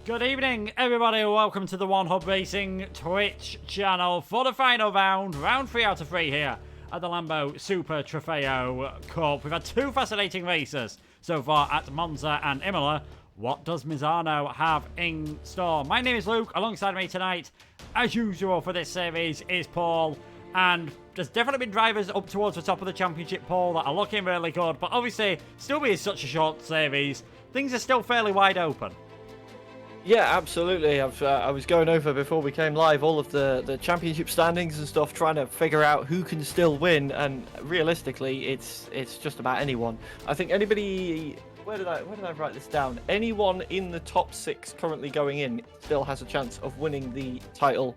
Good evening, everybody. Welcome to the One Hub Racing Twitch channel for the final round 3 out of 3 here at the Lambo Super Trofeo Cup. We've had two fascinating races so far at Monza and Imola. What does Misano have in store? My name is Luke. Alongside me tonight, as usual for this series, is Paul. And there's definitely been drivers up towards the top of the championship poll that are looking really good. But obviously, still being such a short series, things are still fairly wide open. Yeah, absolutely. I was going over before we came live all of the championship standings and stuff, trying to figure out who can still win. And realistically, it's just about anyone. I think anybody. Where did I write this down? Anyone in the top 6 currently going in still has a chance of winning the title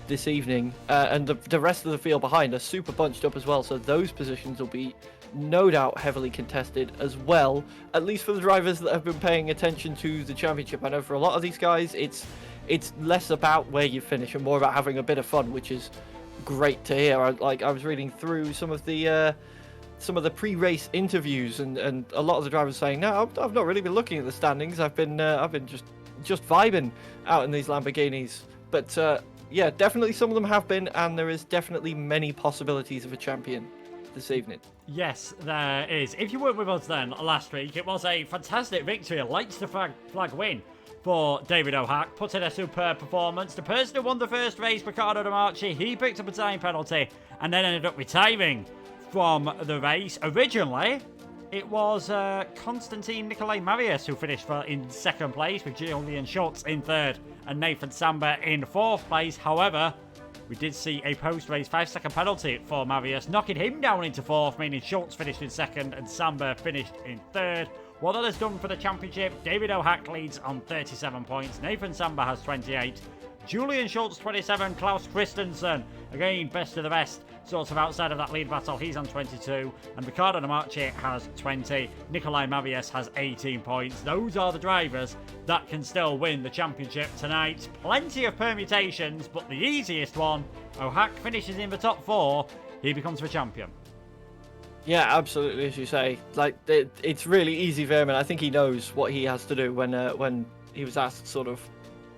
this evening. And the rest of the field behind are super bunched up as well. So those positions will be no doubt heavily contested as well, at least for the drivers that have been paying attention to the championship. I know for a lot of these guys it's less about where you finish and more about having a bit of fun, which is great to hear. I was reading through some of the pre-race interviews, and a lot of the drivers saying, no, I've not really been looking at the standings. I've been just vibing out in these Lamborghinis. But yeah, definitely some of them have been, and there is definitely many possibilities of a champion this evening. Yes, there is. If you weren't with us then last week, it was a fantastic victory, a lights to flag win for David O'Hack, put in a superb performance. The person who won the first race, Riccardo De Marchi, he picked up a time penalty and then ended up retiring from the race. Originally, it was Constantine Nicolai Marius who finished in second place, with Julian Schultz in third and Nathan Samba in fourth place. However, we did see a post-race 5-second penalty for Marius, knocking him down into fourth, meaning Schultz finished in second and Samba finished in third. What that has done for the championship, David O'Hack leads on 37 points, Nathan Samba has 28, Julian Schultz 27, Klaus Christensen, again best of the best, sort of outside of that lead battle, he's on 22, and Riccardo De Marchi has 20, Nicolai Marius has 18 points. Those are the drivers that can still win the championship tonight. Plenty of permutations, but the easiest one, O'Hack finishes in the top 4, he becomes the champion. Yeah, absolutely, as you say. Like, it's really easy for him, and I think he knows what he has to do. When he was asked sort of,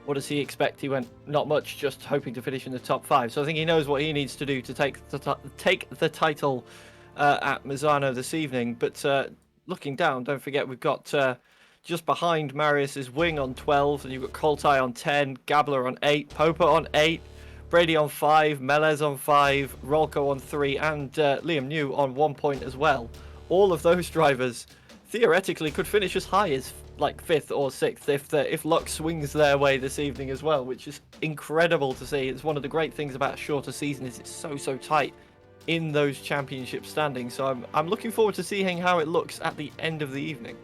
what does he expect? He went, not much, just hoping to finish in the top 5. So I think he knows what he needs to do to take the title at Misano this evening. But looking down, don't forget we've got just behind Marius's Wing on 12, and you've got Coltai on 10, Gabler on 8, Popa on 8, Brady on 5, Melez on 5, Rolko on 3, and Liam New on 1 point as well. All of those drivers theoretically could finish as high as like 5th or 6th if luck swings their way this evening as well, which is incredible to see. It's one of the great things about a shorter season is it's so tight in those championship standings. So I'm looking forward to seeing how it looks at the end of the evening.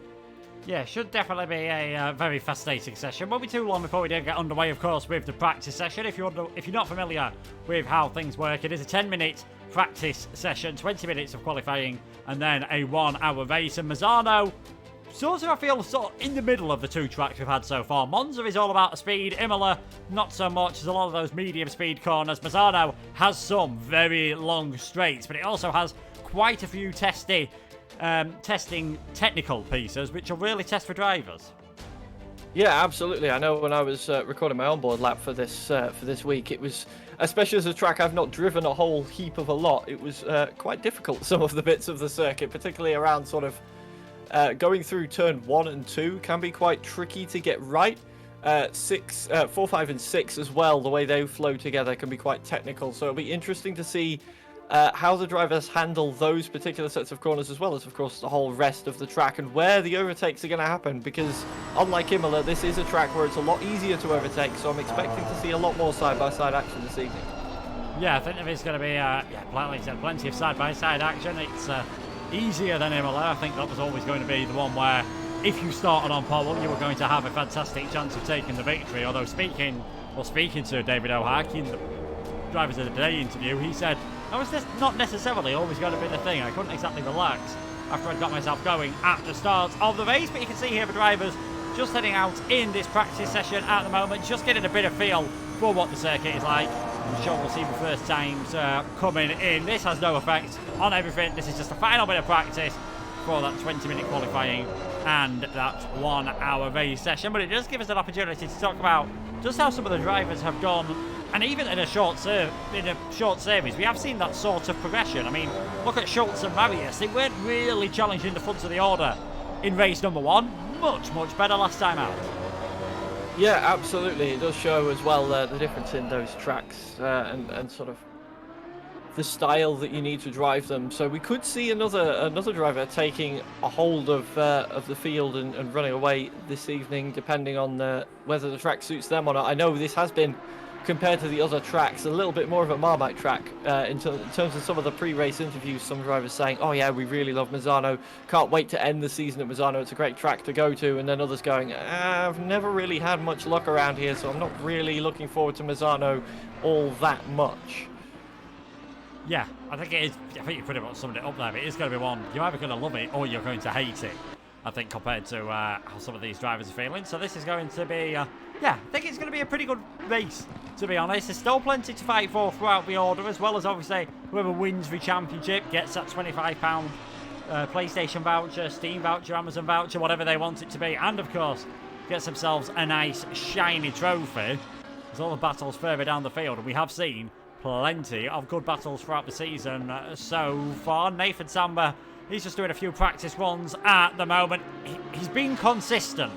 Yeah, should definitely be a very fascinating session. Won't be too long before we do get underway, of course, with the practice session. If you're not familiar with how things work, it is a 10-minute practice session, 20 minutes of qualifying, and then a 1-hour race. And Misano, sort of, I feel, sort of in the middle of the two tracks we've had so far. Monza is all about the speed. Imola, not so much. There's a lot of those medium speed corners. Misano has some very long straights, but it also has quite a few testing technical pieces, which will really test for drivers. Yeah, absolutely. I know when I was recording my onboard lap for this week, it was, especially as a track I've not driven a whole heap of a lot, it was quite difficult, some of the bits of the circuit, particularly around sort of going through turn 1 and 2 can be quite tricky to get right. 4, 5 and 6 as well, the way they flow together can be quite technical, so it'll be interesting to see how the drivers handle those particular sets of corners, as well as, of course, the whole rest of the track and where the overtakes are going to happen, because unlike Imola, this is a track where it's a lot easier to overtake, so I'm expecting to see a lot more side-by-side action this evening. Yeah, I think there is going to be plenty of side-by-side action. It's easier than Imola. I think that was always going to be the one where if you started on pole, you were going to have a fantastic chance of taking the victory. Although speaking to David O'Hack in the Drivers of the Day interview, he said, that was not necessarily always going to be the thing. I couldn't exactly relax after I'd got myself going at the start of the race. But you can see here the drivers just heading out in this practice session at the moment, just getting a bit of feel for what the circuit is like. I'm sure we'll see the first times coming in. This has no effect on everything. This is just a final bit of practice for that 20-minute qualifying and that 1 hour race session. But it does give us an opportunity to talk about just how some of the drivers have done. And even in a short series, we have seen that sort of progression. I mean, look at Schultz and Marius. They weren't really challenging the front of the order in race number 1. Much better last time out. Yeah, absolutely. It does show as well the difference in those tracks and sort of the style that you need to drive them. So we could see another driver taking a hold of the field and running away this evening, depending on whether the track suits them or not. I know this has been, compared to the other tracks, a little bit more of a Marmite track in terms of some of the pre-race interviews. Some drivers saying, oh yeah, we really love Misano, can't wait to end the season at Misano, it's a great track to go to. And then others going, I've never really had much luck around here, so I'm not really looking forward to Misano all that much. Yeah, I think it is. I think you pretty much summed it up there. But it is going to be one, you're either going to love it or you're going to hate it, I think, compared to how some of these drivers are feeling. So this is going to be, yeah, I think it's going to be a pretty good race, to be honest. There's still plenty to fight for throughout the order, as well as obviously whoever wins the championship gets that £25 PlayStation voucher, Steam voucher, Amazon voucher, whatever they want it to be. And of course, gets themselves a nice shiny trophy. There's all the battles further down the field, and we have seen plenty of good battles throughout the season so far. Nathan Samba, he's just doing a few practice runs at the moment. He's been consistent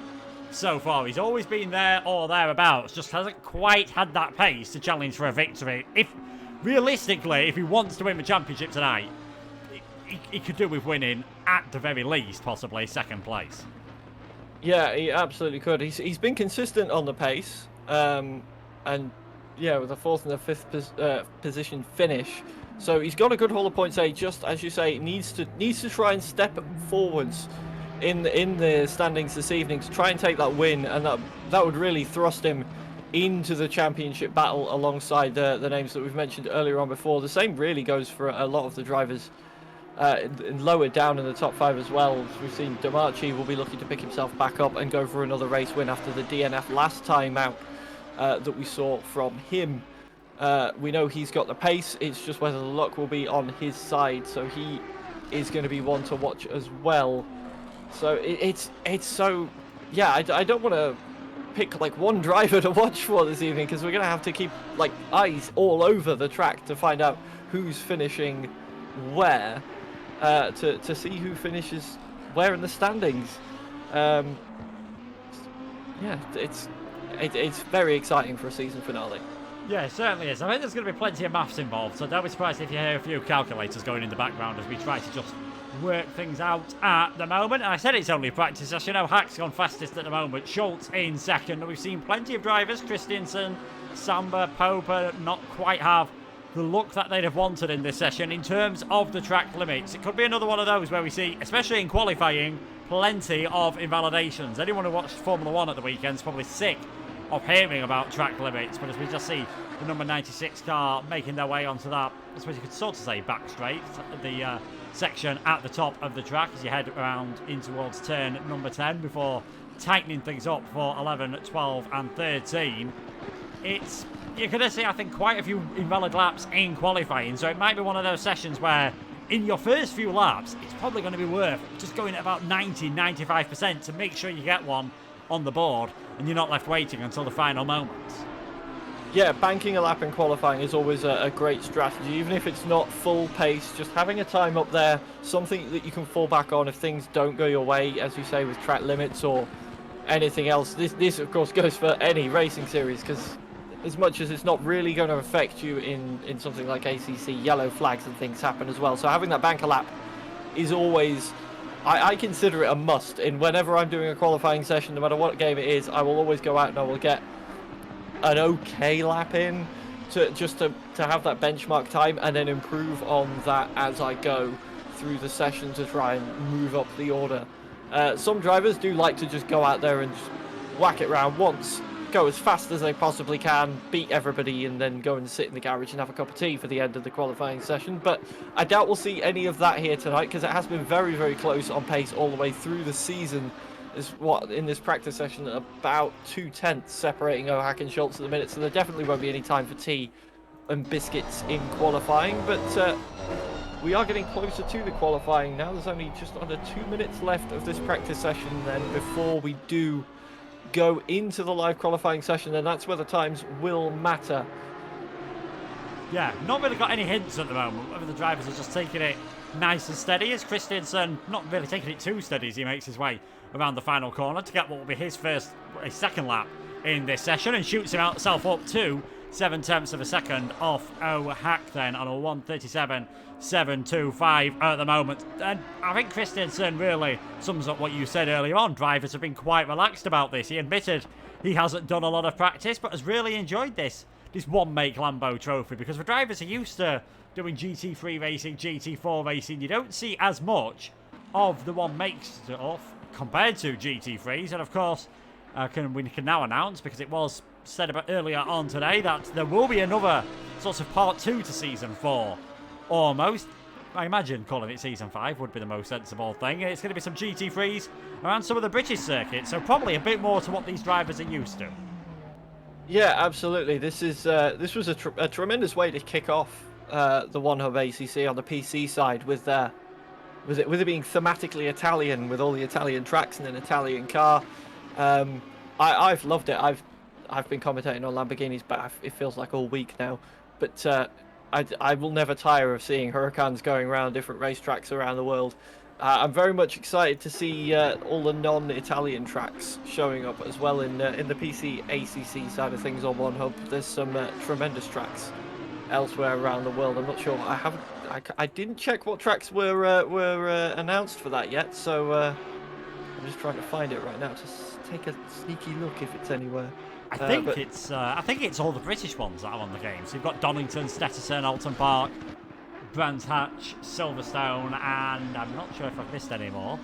so far. He's always been there or thereabouts. Just hasn't quite had that pace to challenge for a victory. If realistically, if he wants to win the championship tonight, he could do with winning at the very least, possibly second place. Yeah, he absolutely could. He's been consistent on the pace, and yeah, with a 4th and a 5th position finish. So he's got a good haul of points. Just as you say, needs to try and step forwards in the standings this evening to try and take that win, and that would really thrust him into the championship battle alongside the names that we've mentioned earlier on before. The same really goes for a lot of the drivers lower down in the top 5 as well. We've seen Demarchi will be looking to pick himself back up and go for another race win after the DNF last time out that we saw from him. We know he's got the pace, it's just whether the luck will be on his side, so he is going to be one to watch as well. So it's so, yeah, I don't want to pick like one driver to watch for this evening, because we're going to have to keep like eyes all over the track to find out who's finishing where, to see who finishes where in the standings. Yeah, it's very exciting for a season finale. Yeah, it certainly is. I think there's going to be plenty of maths involved, so don't be surprised if you hear a few calculators going in the background as we try to just work things out at the moment. And I said it's only a practice session. Now Hack's gone fastest at the moment. Schultz in second. We've seen plenty of drivers, Christiansen, Samba, Popa, not quite have the look that they'd have wanted in this session in terms of the track limits. It could be another one of those where we see, especially in qualifying, plenty of invalidations. Anyone who watched Formula 1 at the weekend is probably sick of hearing about track limits, but as we just see the number 96 car making their way onto that, I suppose you could sort of say back straight, the section at the top of the track as you head around in towards turn number 10 before tightening things up for 11, 12 and 13. You're going to see, I think, quite a few invalid laps in qualifying, so it might be one of those sessions where in your first few laps it's probably going to be worth just going at about 90-95% to make sure you get one on the board and you're not left waiting until the final moments. Yeah, banking a lap in qualifying is always a great strategy, even if it's not full pace. Just having a time up there, something that you can fall back on if things don't go your way, as you say, with track limits or anything else. This of course goes for any racing series, because as much as it's not really going to affect you in something like ACC, yellow flags and things happen as well. So having that banker lap is always, I consider it a must. In whenever I'm doing a qualifying session, no matter what game it is, I will always go out and I will get an okay lap in to have that benchmark time, and then improve on that as I go through the session to try and move up the order. Some drivers do like to just go out there and just whack it round once, go as fast as they possibly can, beat everybody, and then go and sit in the garage and have a cup of tea for the end of the qualifying session. But I doubt we'll see any of that here tonight, because it has been very, very close on pace all the way through the season. Is what in this practice session about 2/10 separating O'Hack and Schultz at the minute, so there definitely won't be any time for tea and biscuits in qualifying. But we are getting closer to the qualifying now. There's only just under 2 minutes left of this practice session then before we do go into the live qualifying session, and that's where the times will matter. Yeah, not really got any hints at the moment whether the drivers are just taking it nice and steady, as Christensen not really taking it too steady as he makes his way around the final corner to get what will be his second lap in this session, and shoots himself up to 0.7 of a second off O'Hack then on a 1:37.725 at the moment. And I think Christensen really sums up what you said earlier on. Drivers have been quite relaxed about this. He admitted he hasn't done a lot of practice, but has really enjoyed this one make Lambo trophy, because the drivers are used to doing GT3 racing, GT4 racing. You don't see as much of the one make stuff compared to GT3s, and of course we can now announce, because it was said about earlier on today, that there will be another sort of part 2 to season 4 almost. I imagine calling it season 5 would be the most sensible thing. It's going to be some GT3s around some of the British circuits, so probably a bit more to what these drivers are used to. Yeah, absolutely. This was a tremendous way to kick off the One Hub ACC on the PC side, with it being thematically Italian, with all the Italian tracks and an Italian car. I've loved it. I've been commentating on Lamborghinis, but it feels like all week now. But I will never tire of seeing Huracans going around different racetracks around the world. I'm very much excited to see all the non-Italian tracks showing up as well in the PC ACC side of things on One Hub. There's some tremendous tracks elsewhere around the world. I'm not sure. I didn't check what tracks were announced for that yet, so I'm just trying to find it right now. Just take a sneaky look if it's anywhere. I think it's all the British ones that are on the game. So you've got Donington, Stetterton, Alton Park, Brands Hatch, Silverstone, and I'm not sure if I've missed any more,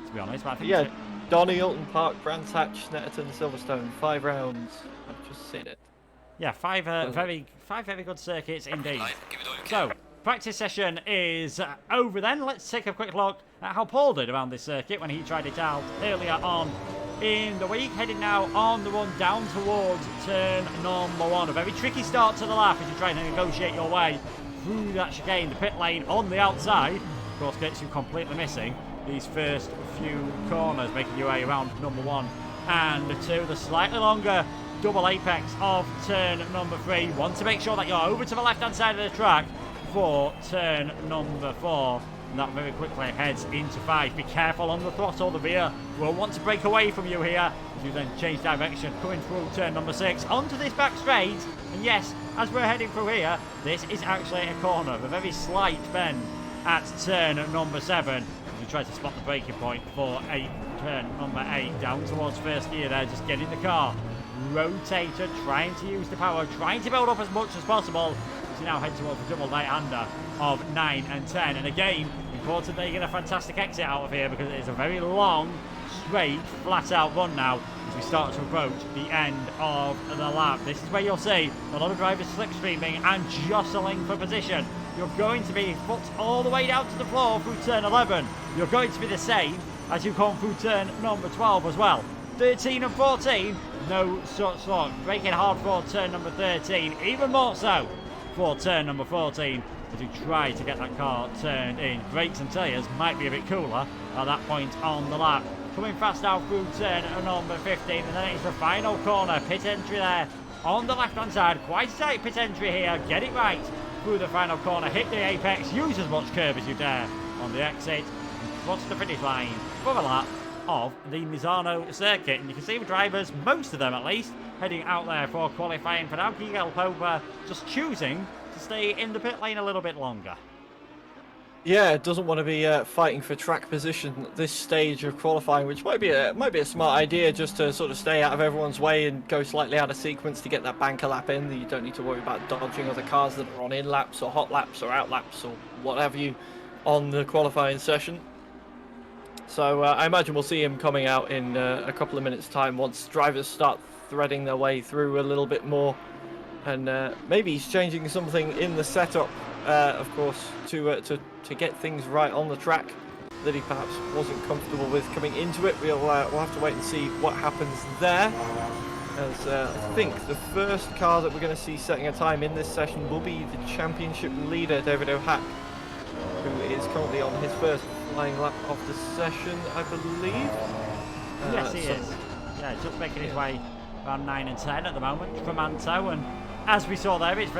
to be honest. But I think Donny, Alton Park, Brands Hatch, Snetterton, Silverstone. 5 rounds. I've just seen it. Yeah, five very good circuits indeed. So practice session is over then. Let's take a quick look at how Paul did around this circuit when he tried it out earlier on in the week. Heading now on the run down towards turn number 1. A very tricky start to the lap as you try to negotiate your way through that chicane. The pit lane on the outside, of course, gets you completely missing these first few corners, making your way around number 1 and 2. The slightly longer double apex of turn number 3. Want to make sure that you're over to the left hand side of the track for turn number 4. And that very quickly heads into 5. Be careful on the throttle. The rear will want to break away from you here as you then change direction, coming through turn number 6 onto this back straight. And yes, as we're heading through here, this is actually a corner, a very slight bend at turn number 7. As we try to spot the braking point for turn number 8, down towards first gear there, just getting the car rotated, trying to use the power, trying to build up as much as possible. As you now head towards the double right-hander of 9 and 10. And again, important that you get a fantastic exit out of here, because it is a very long, straight, flat-out run now as we start to approach the end of the lap. This is where you'll see a lot of drivers slipstreaming and jostling for position. You're going to be foot all the way down to the floor through turn 11. You're going to be the same as you come through turn number 12 as well. 13 and 14, no such luck. Braking hard for turn number 13, even more so for turn number 14 as you try to get that car turned in. Brakes and tyres might be a bit cooler at that point on the lap. Coming fast out through turn number 15, and then it's the final corner. Pit entry there on the left hand side. Quite a tight pit entry here. Get it right through the final corner. Hit the apex. Use as much curb as you dare on the exit. And cross the finish line for a lap of the Misano circuit. And you can see the drivers, most of them at least, heading out there for qualifying. For now, Miguel Popa just choosing to stay in the pit lane a little bit longer. Yeah, doesn't want to be fighting for track position at this stage of qualifying, which might be a smart idea, just to sort of stay out of everyone's way and go slightly out of sequence to get that banker lap in. You don't need to worry about dodging other cars that are on in laps or hot laps or out laps or what have you on the qualifying session. So I imagine we'll see him coming out in a couple of minutes' time once drivers start threading their way through a little bit more, and maybe he's changing something in the setup, of course, to get things right on the track that he perhaps wasn't comfortable with coming into it. We'll have to wait and see what happens there. As I think the first car that we're going to see setting a time in this session will be the championship leader, David O'Hack, currently on his first flying lap of the session, I believe. Yes, he is. Yeah, just making his way around 9 and 10 at the moment from Anto, and as we saw there, it's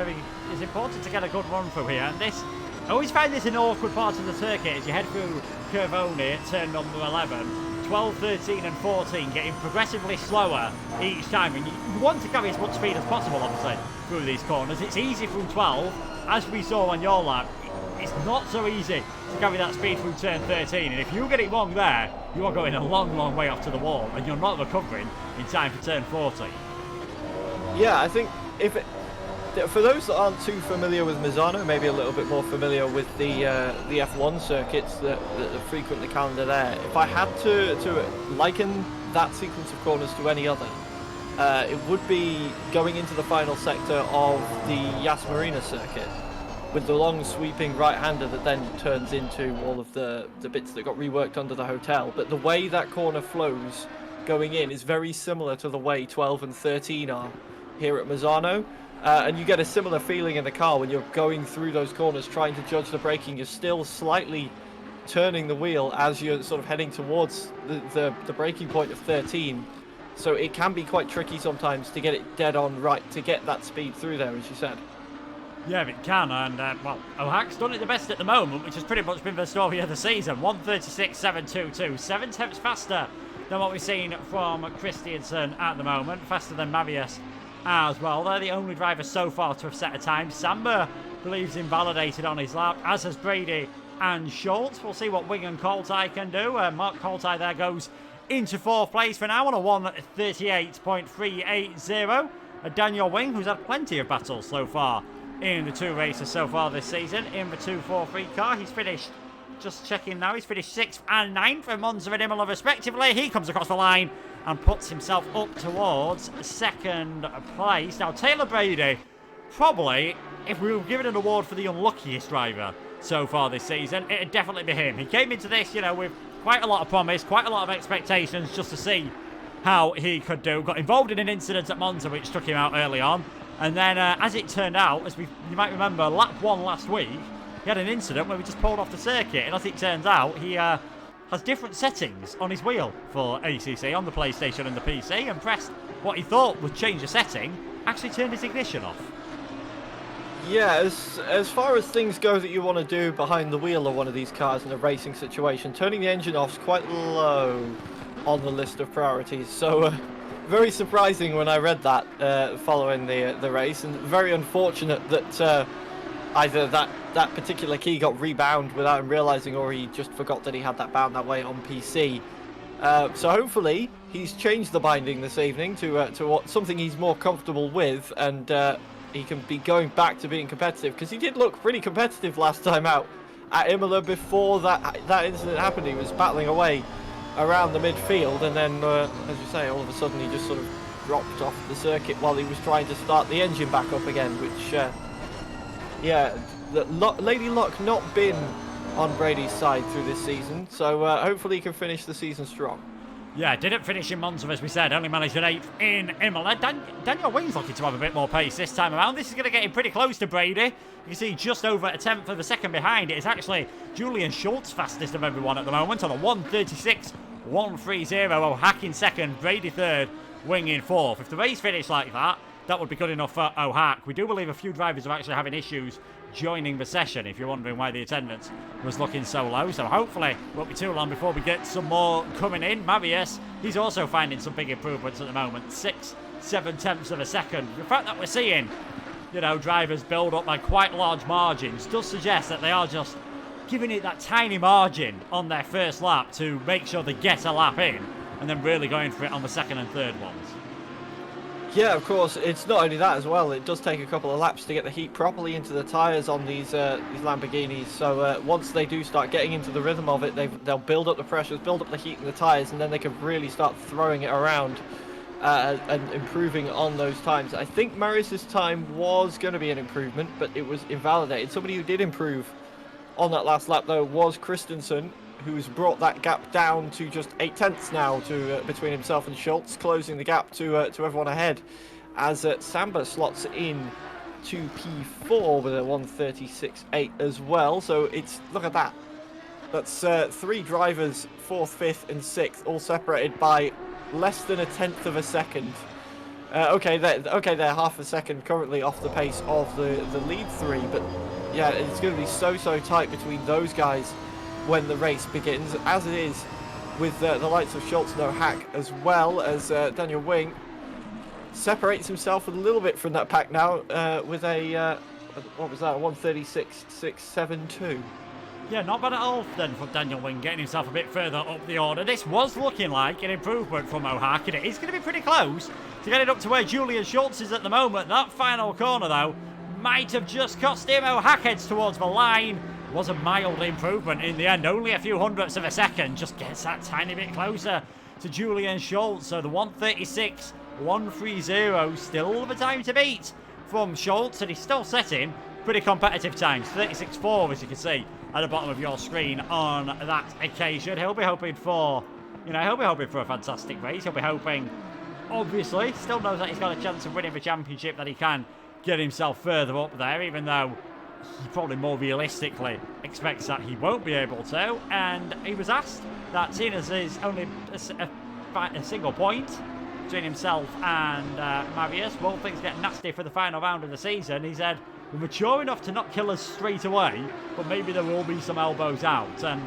important to get a good run through here. And this, I always find this an awkward part of the circuit as you head through Curvone at turn number 11. 12, 13 and 14 getting progressively slower each time, and you want to carry as much speed as possible obviously through these corners. It's easy through 12, as we saw on your lap. It's not so easy to carry that speed through turn 13, and if you get it wrong there, you are going a long way off to the wall, and you're not recovering in time for turn 40. Yeah, I think for those that aren't too familiar with Misano, maybe a little bit more familiar with the F1 circuits that frequent the calendar there, if I had to liken that sequence of corners to any other, it would be going into the final sector of the Yas Marina circuit, with the long sweeping right-hander that then turns into all of the bits that got reworked under the hotel. But the way that corner flows going in is very similar to the way 12 and 13 are here at Misano. And you get a similar feeling in the car when you're going through those corners trying to judge the braking. You're still slightly turning the wheel as you're sort of heading towards the braking point of 13. So it can be quite tricky sometimes to get it dead on right, to get that speed through there, as you said. Yeah, it can, and well, Ohak's done it the best at the moment, which has pretty much been the story of the season. 1:36.722, 7 tenths faster than what we've seen from Christiansen at the moment, faster than Marius as well. They're the only drivers so far to have set a time. Samba believes invalidated on his lap, as has Brady and Schultz. We'll see what Wing and Coltai can do. Mark Coltai there goes into 4th place for now on a 1:38.380. Daniel Wing, who's had plenty of battles so far in the 2 races so far this season, in the 243 car. He's finished, just checking now, he's finished 6th and 9th for Monza and Imola respectively. He comes across the line and puts himself up towards 2nd place. Now, Taylor Brady, probably, if we were given an award for the unluckiest driver so far this season, it'd definitely be him. He came into this, with quite a lot of promise, quite a lot of expectations just to see how he could do. Got involved in an incident at Monza which took him out early on. And then, as it turned out, you might remember, lap 1 last week, he had an incident where we just pulled off the circuit. And as it turns out, he has different settings on his wheel for ACC on the PlayStation and the PC, and pressed what he thought would change a setting, actually turned his ignition off. Yeah, as far as things go that you want to do behind the wheel of one of these cars in a racing situation, turning the engine off is quite low on the list of priorities. So, very surprising when I read that following the race, and very unfortunate that either that particular key got rebound without him realising, or he just forgot that he had that bound that way on PC. So hopefully he's changed the binding this evening to something he's more comfortable with, and he can be going back to being competitive, because he did look pretty competitive last time out at Imola. Before that incident happened, he was battling away around the midfield, and then as you say, all of a sudden he just sort of dropped off the circuit while he was trying to start the engine back up again, which Lady Luck not been on Brady's side through this season, so hopefully he can finish the season strong. Yeah, didn't finish in Monza, as we said, only managed an 8th in Imola. Daniel Wing's looking to have a bit more pace this time around. This is going to get him pretty close to Brady. You can see just over a tenth of a second behind. It is actually Julian Schultz fastest of everyone at the moment on a 1:36.130. Ohak in 2nd, Brady 3rd, Wing in 4th. If the race finished like that, that would be good enough for Ohak. We do believe a few drivers are actually having issues joining the session, if you're wondering why the attendance was looking so low. So hopefully it won't be too long before we get some more coming in. Marius, he's also finding some big improvements at the moment. 6-7 tenths of a second. The fact that we're seeing, drivers build up by quite large margins does suggest that they are just giving it that tiny margin on their first lap to make sure they get a lap in, and then really going for it on the 2nd and 3rd ones. Yeah, of course. It's not only that as well. It does take a couple of laps to get the heat properly into the tyres on these Lamborghinis. So once they do start getting into the rhythm of it, they'll build up the pressures, build up the heat in the tyres, and then they can really start throwing it around and improving on those times. I think Marius's time was going to be an improvement, but it was invalidated. Somebody who did improve on that last lap, though, was Christensen, who's brought that gap down to just 8 tenths now between himself and Schultz, closing the gap to everyone ahead, as Samba slots in to P4 with a 1:36.8 as well. So look at that, That's 3 drivers, 4th, 5th, and 6th, all separated by less than 1/10 of a second. Okay, they're half a second currently off the pace of the lead 3, but yeah, it's going to be so tight between those guys when the race begins, as it is with the likes of Schultz and O'Hack, as well as Daniel Wing separates himself a little bit from that pack now with a what was that, 1:36.672. Yeah, not bad at all then for Daniel Wing, getting himself a bit further up the order. This was looking like an improvement from O'Hack, and it is going to be pretty close to get it up to where Julian Schultz is at the moment. That final corner, though, might have just cost him. O'Hack heads towards the line. Was a mild improvement in the end. Only a few hundredths of a second. Just gets that tiny bit closer to Julian Schultz. So the 1:36.130, still the time to beat from Schultz, and he's still setting pretty competitive times. 36.4, as you can see at the bottom of your screen on that occasion. He'll be hoping for, a fantastic race. He'll be hoping, obviously, still knows that he's got a chance of winning the championship, that he can get himself further up there, even though he probably more realistically expects that he won't be able to. And he was asked that, seeing as there's only a single point between himself and Marius, won't things get nasty for the final round of the season? He said, we're mature enough to not kill us straight away, but maybe there will be some elbows out. And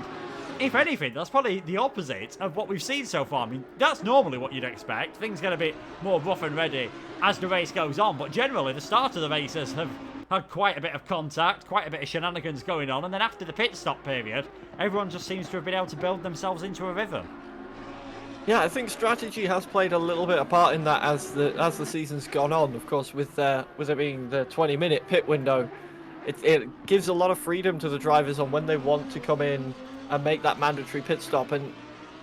if anything, that's probably the opposite of what we've seen so far. I mean, that's normally what you'd expect. Things get a bit more rough and ready as the race goes on, but generally the start of the races have had quite a bit of contact, quite a bit of shenanigans going on, and then after the pit stop period, everyone just seems to have been able to build themselves into a rhythm. Yeah, I think strategy has played a little bit of part in that as the season's gone on. Of course, with it being the 20-minute pit window, it gives a lot of freedom to the drivers on when they want to come in and make that mandatory pit stop. And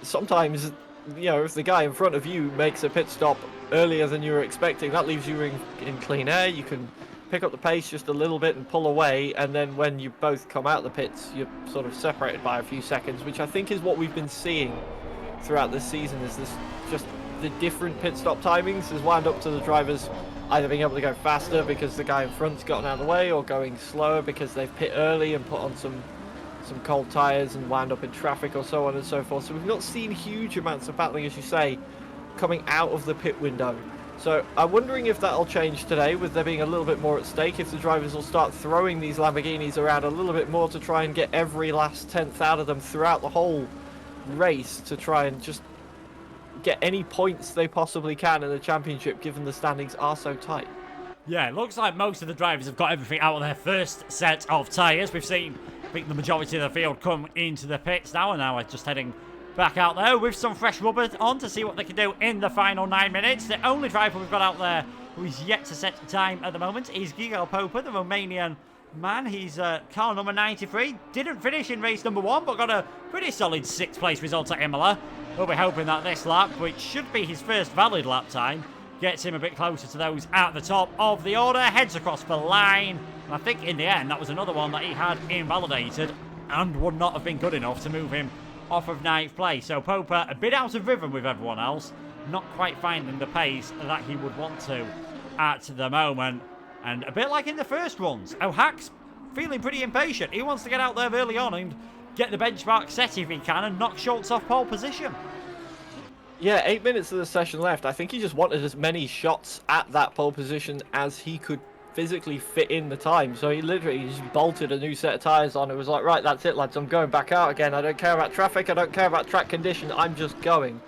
sometimes, if the guy in front of you makes a pit stop earlier than you were expecting, that leaves you in clean air. You can pick up the pace just a little bit and pull away, and then when you both come out the pits, you're sort of separated by a few seconds, which I think is what we've been seeing throughout this season. Is this just the different pit stop timings has wound up to the drivers either being able to go faster because the guy in front's gotten out of the way, or going slower because they've pit early and put on some cold tyres and wound up in traffic, or so on and so forth. So we've not seen huge amounts of battling, as you say, coming out of the pit window. So I'm wondering if that'll change today, with there being a little bit more at stake, if the drivers will start throwing these Lamborghinis around a little bit more to try and get every last tenth out of them throughout the whole race, to try and just get any points they possibly can in the championship, given the standings are so tight. Yeah, it looks like most of the drivers have got everything out of their first set of tyres. We've seen, I think, the majority of the field come into the pits now, and now we're just heading back out there with some fresh rubber on to see what they can do in the final 9 minutes. The only driver we've got out there who is yet to set time at the moment is Gigel Popa, the Romanian man. He's car number 93. Didn't finish in race number 1, but got a pretty solid 6th place result at Imola. We'll be hoping that this lap, which should be his first valid lap time, gets him a bit closer to those at the top of the order. Heads across the line. And I think in the end, that was another one that he had invalidated and would not have been good enough to move him off of 9th place. So Popa a bit out of rhythm with everyone else, not quite finding the pace that he would want to at the moment. And a bit like in the first runs, O'Hack's feeling pretty impatient. He wants to get out there early on and get the benchmark set if he can, and knock Schultz off pole position. Yeah, 8 minutes of the session left. I think he just wanted as many shots at that pole position as he could physically fit in the time. So he literally just bolted a new set of tyres on. It was like, right, that's it, lads. I'm going back out again. I don't care about traffic. I don't care about track condition. I'm just going.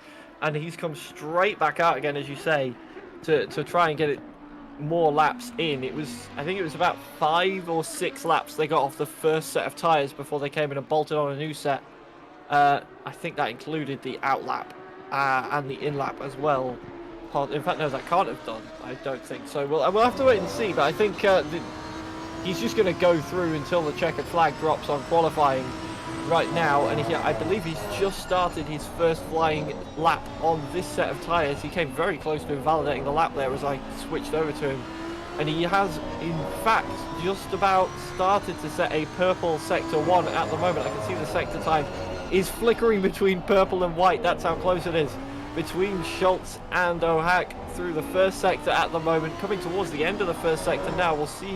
And he's come straight back out again, as you say, to try and get it more laps in. I think it was about 5 or 6 laps they got off the first set of tyres before they came in and bolted on a new set. I think that included the out lap and the in lap as well. In fact, no, that can't have done. I don't think so. We'll have to wait and see, but I think he's just going to go through until the checkered flag drops on qualifying right now, and I believe he's just started his first flying lap on this set of tyres. He came very close to invalidating the lap there as I switched over to him, and he has in fact just about started to set a purple sector 1 at the moment. I can see the sector time is flickering between purple and white. That's how close it is between Schultz and O'Hack through the first sector at the moment. Coming towards the end of the first sector now. We'll see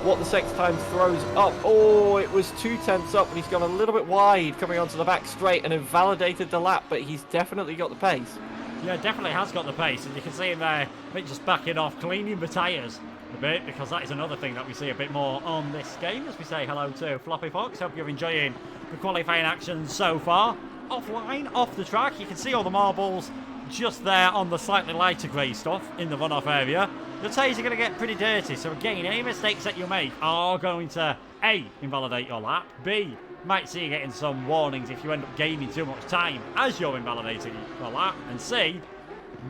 what the sector time throws up. Oh, it was 2/10 up, and he's gone a little bit wide coming onto the back straight and invalidated the lap, but he's definitely got the pace. Yeah, definitely has got the pace, and you can see him there just backing off, cleaning the tyres a bit, because that is another thing that we see a bit more on this game. As we say hello to Floppy Fox, hope you're enjoying the qualifying action so far. Offline, off the track, you can see all the marbles just there on the slightly lighter grey stuff in the runoff area. The tyres are going to get pretty dirty, so again, any mistakes that you make are going to A, invalidate your lap, B, might see you getting some warnings if you end up gaining too much time as you're invalidating your lap, and C,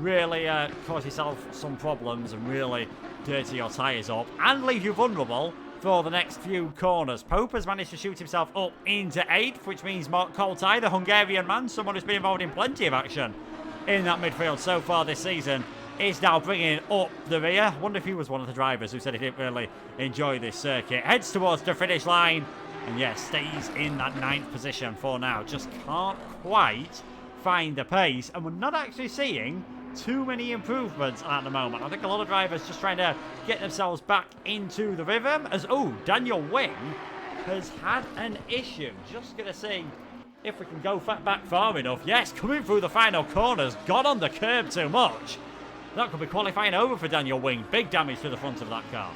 really cause yourself some problems and really dirty your tyres up and leave you vulnerable for the next few corners. Pope has managed to shoot himself up into 8th, which means Mark Koltai, the Hungarian man, someone who's been involved in plenty of action in that midfield so far this season, is now bringing up the rear. Wonder if he was one of the drivers who said he didn't really enjoy this circuit. Heads towards the finish line and yes, stays in that 9th position for now. Just can't quite find the pace, and we're not actually seeing too many improvements at the moment. I think a lot of drivers just trying to get themselves back into the rhythm as, oh, Daniel Wing has had an issue. Just going to see if we can go back far enough. Yes, coming through the final corners, got on the curb too much. That could be qualifying over for Daniel Wing. Big damage to the front of that car.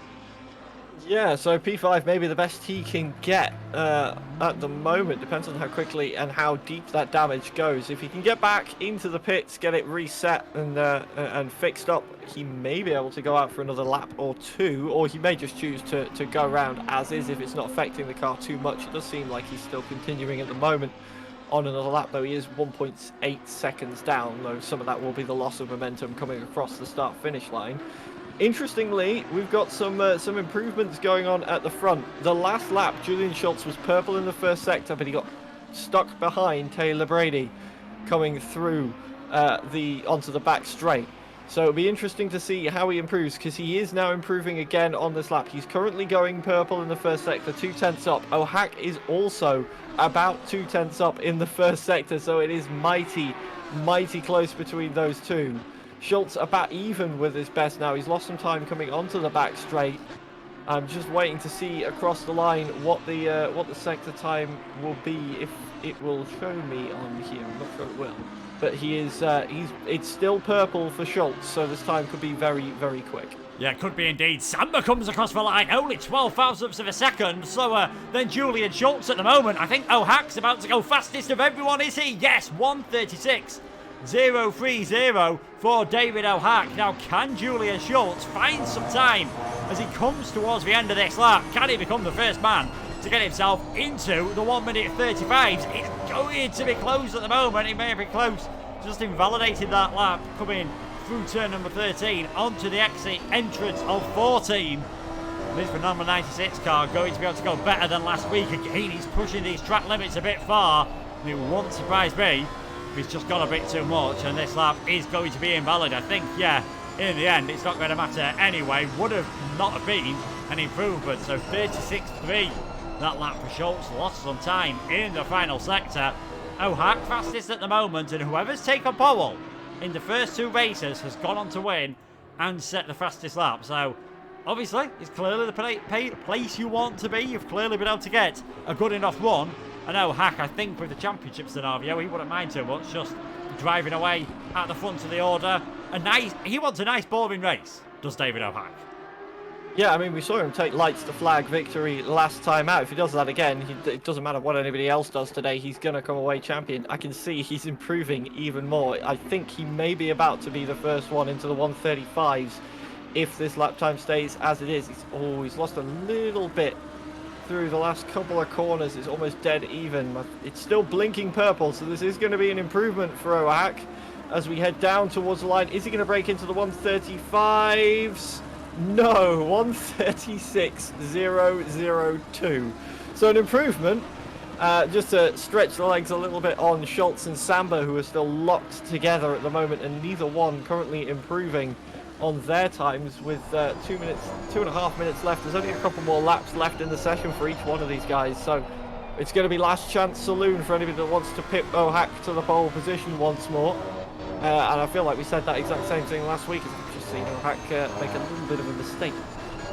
Yeah, so P5 maybe the best he can get at the moment. Depends on how quickly and how deep that damage goes. If he can get back into the pits, get it reset and fixed up, he may be able to go out for another lap or two, or he may just choose to go around as is if it's not affecting the car too much. It does seem like he's still continuing at the moment on another lap, though he is 1.8 seconds down, though some of that will be the loss of momentum coming across the start-finish line. Interestingly, we've got some improvements going on at the front. The last lap, Julian Schultz was purple in the first sector, but he got stuck behind Taylor Brady coming through onto the back straight. So it'll be interesting to see how he improves, because he is now improving again on this lap. He's currently going purple in the first sector, 2/10 up. O'Hack is also about 2/10 up in the first sector, so it is mighty close between those two. Schultz about even with his best now. He's lost some time coming onto the back straight. I'm just waiting to see across the line what the sector time will be, if it will show me on here. I'm not sure it will. But it's still purple for Schultz, so this time could be very, very quick. Yeah, it could be indeed. Samba comes across the line, only 12 thousandths of a second slower than Julian Schultz at the moment. I think O'Hack's about to go fastest of everyone, is he? Yes, 1:36.030 for David O'Hack. Now, can Julian Schultz find some time as he comes towards the end of this lap? Can he become the first man to get himself into the 1:35s? It's going to be close at the moment. He may have been close, just invalidated that lap coming through turn number 13 onto the exit entrance of 14. This is the number 96 car going to be able to go better than last week. Again, he's pushing these track limits a bit far. It won't surprise me if he's just got a bit too much, and this lap is going to be invalid. I think, yeah, in the end, it's not going to matter anyway. Would have not have been an improvement. So 36.3 that lap for Schultz. Lost some time in the final sector. O'Hack fastest at the moment, and whoever's taken pole in the first two races has gone on to win and set the fastest lap. So obviously, it's clearly the place you want to be. You've clearly been able to get a good enough run. And O'Hack, I think, with the championship scenario, he wouldn't mind too much, just driving away at the front of the order. He wants a nice, boring race, does David O'Hack. Yeah, I mean, we saw him take lights to flag victory last time out. If he does that again, it doesn't matter what anybody else does today, he's going to come away champion. I can see he's improving even more. I think he may be about to be the first one into the 1:35s if this lap time stays as it is. He's lost a little bit through the last couple of corners. It's almost dead even. It's still blinking purple, so this is going to be an improvement for O'Hack as we head down towards the line. Is he going to break into the 1:35s? No, 1:36.002. So an improvement, just to stretch the legs a little bit on Schultz and Samba, who are still locked together at the moment, and neither one currently improving on their times with 2.5 minutes left. There's only a couple more laps left in the session for each one of these guys, so it's going to be last chance saloon for anybody that wants to pip O'Hack to the pole position once more. And I feel like we said that exact same thing last week, as we've just seen Hack make a little bit of a mistake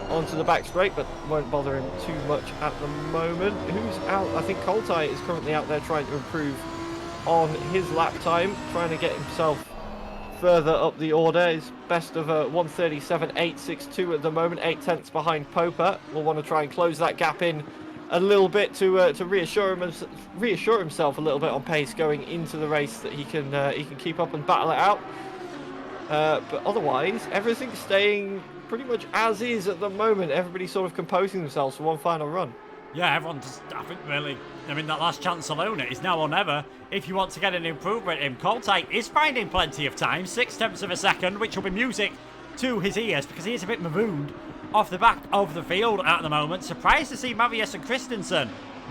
onto the back straight, but won't bother him too much at the moment. Who's out? I think Coltai is currently out there trying to improve on his lap time, trying to get himself further up the order. His best of 1:37.862 at the moment, 8/10 behind Popa. Will want to try and close that gap in a little bit to reassure himself a little bit on pace going into the race, that he can keep up and battle it out. But otherwise, everything's staying pretty much as is at the moment. Everybody's sort of composing themselves for one final run. Yeah, everyone just, I think, really, I mean, that last chance alone, it is now or never if you want to get an improvement in. Coltai is finding plenty of time, 6/10 of a second, which will be music to his ears because he is a bit marooned off the back of the field at the moment. Surprised to see Mavius and Christensen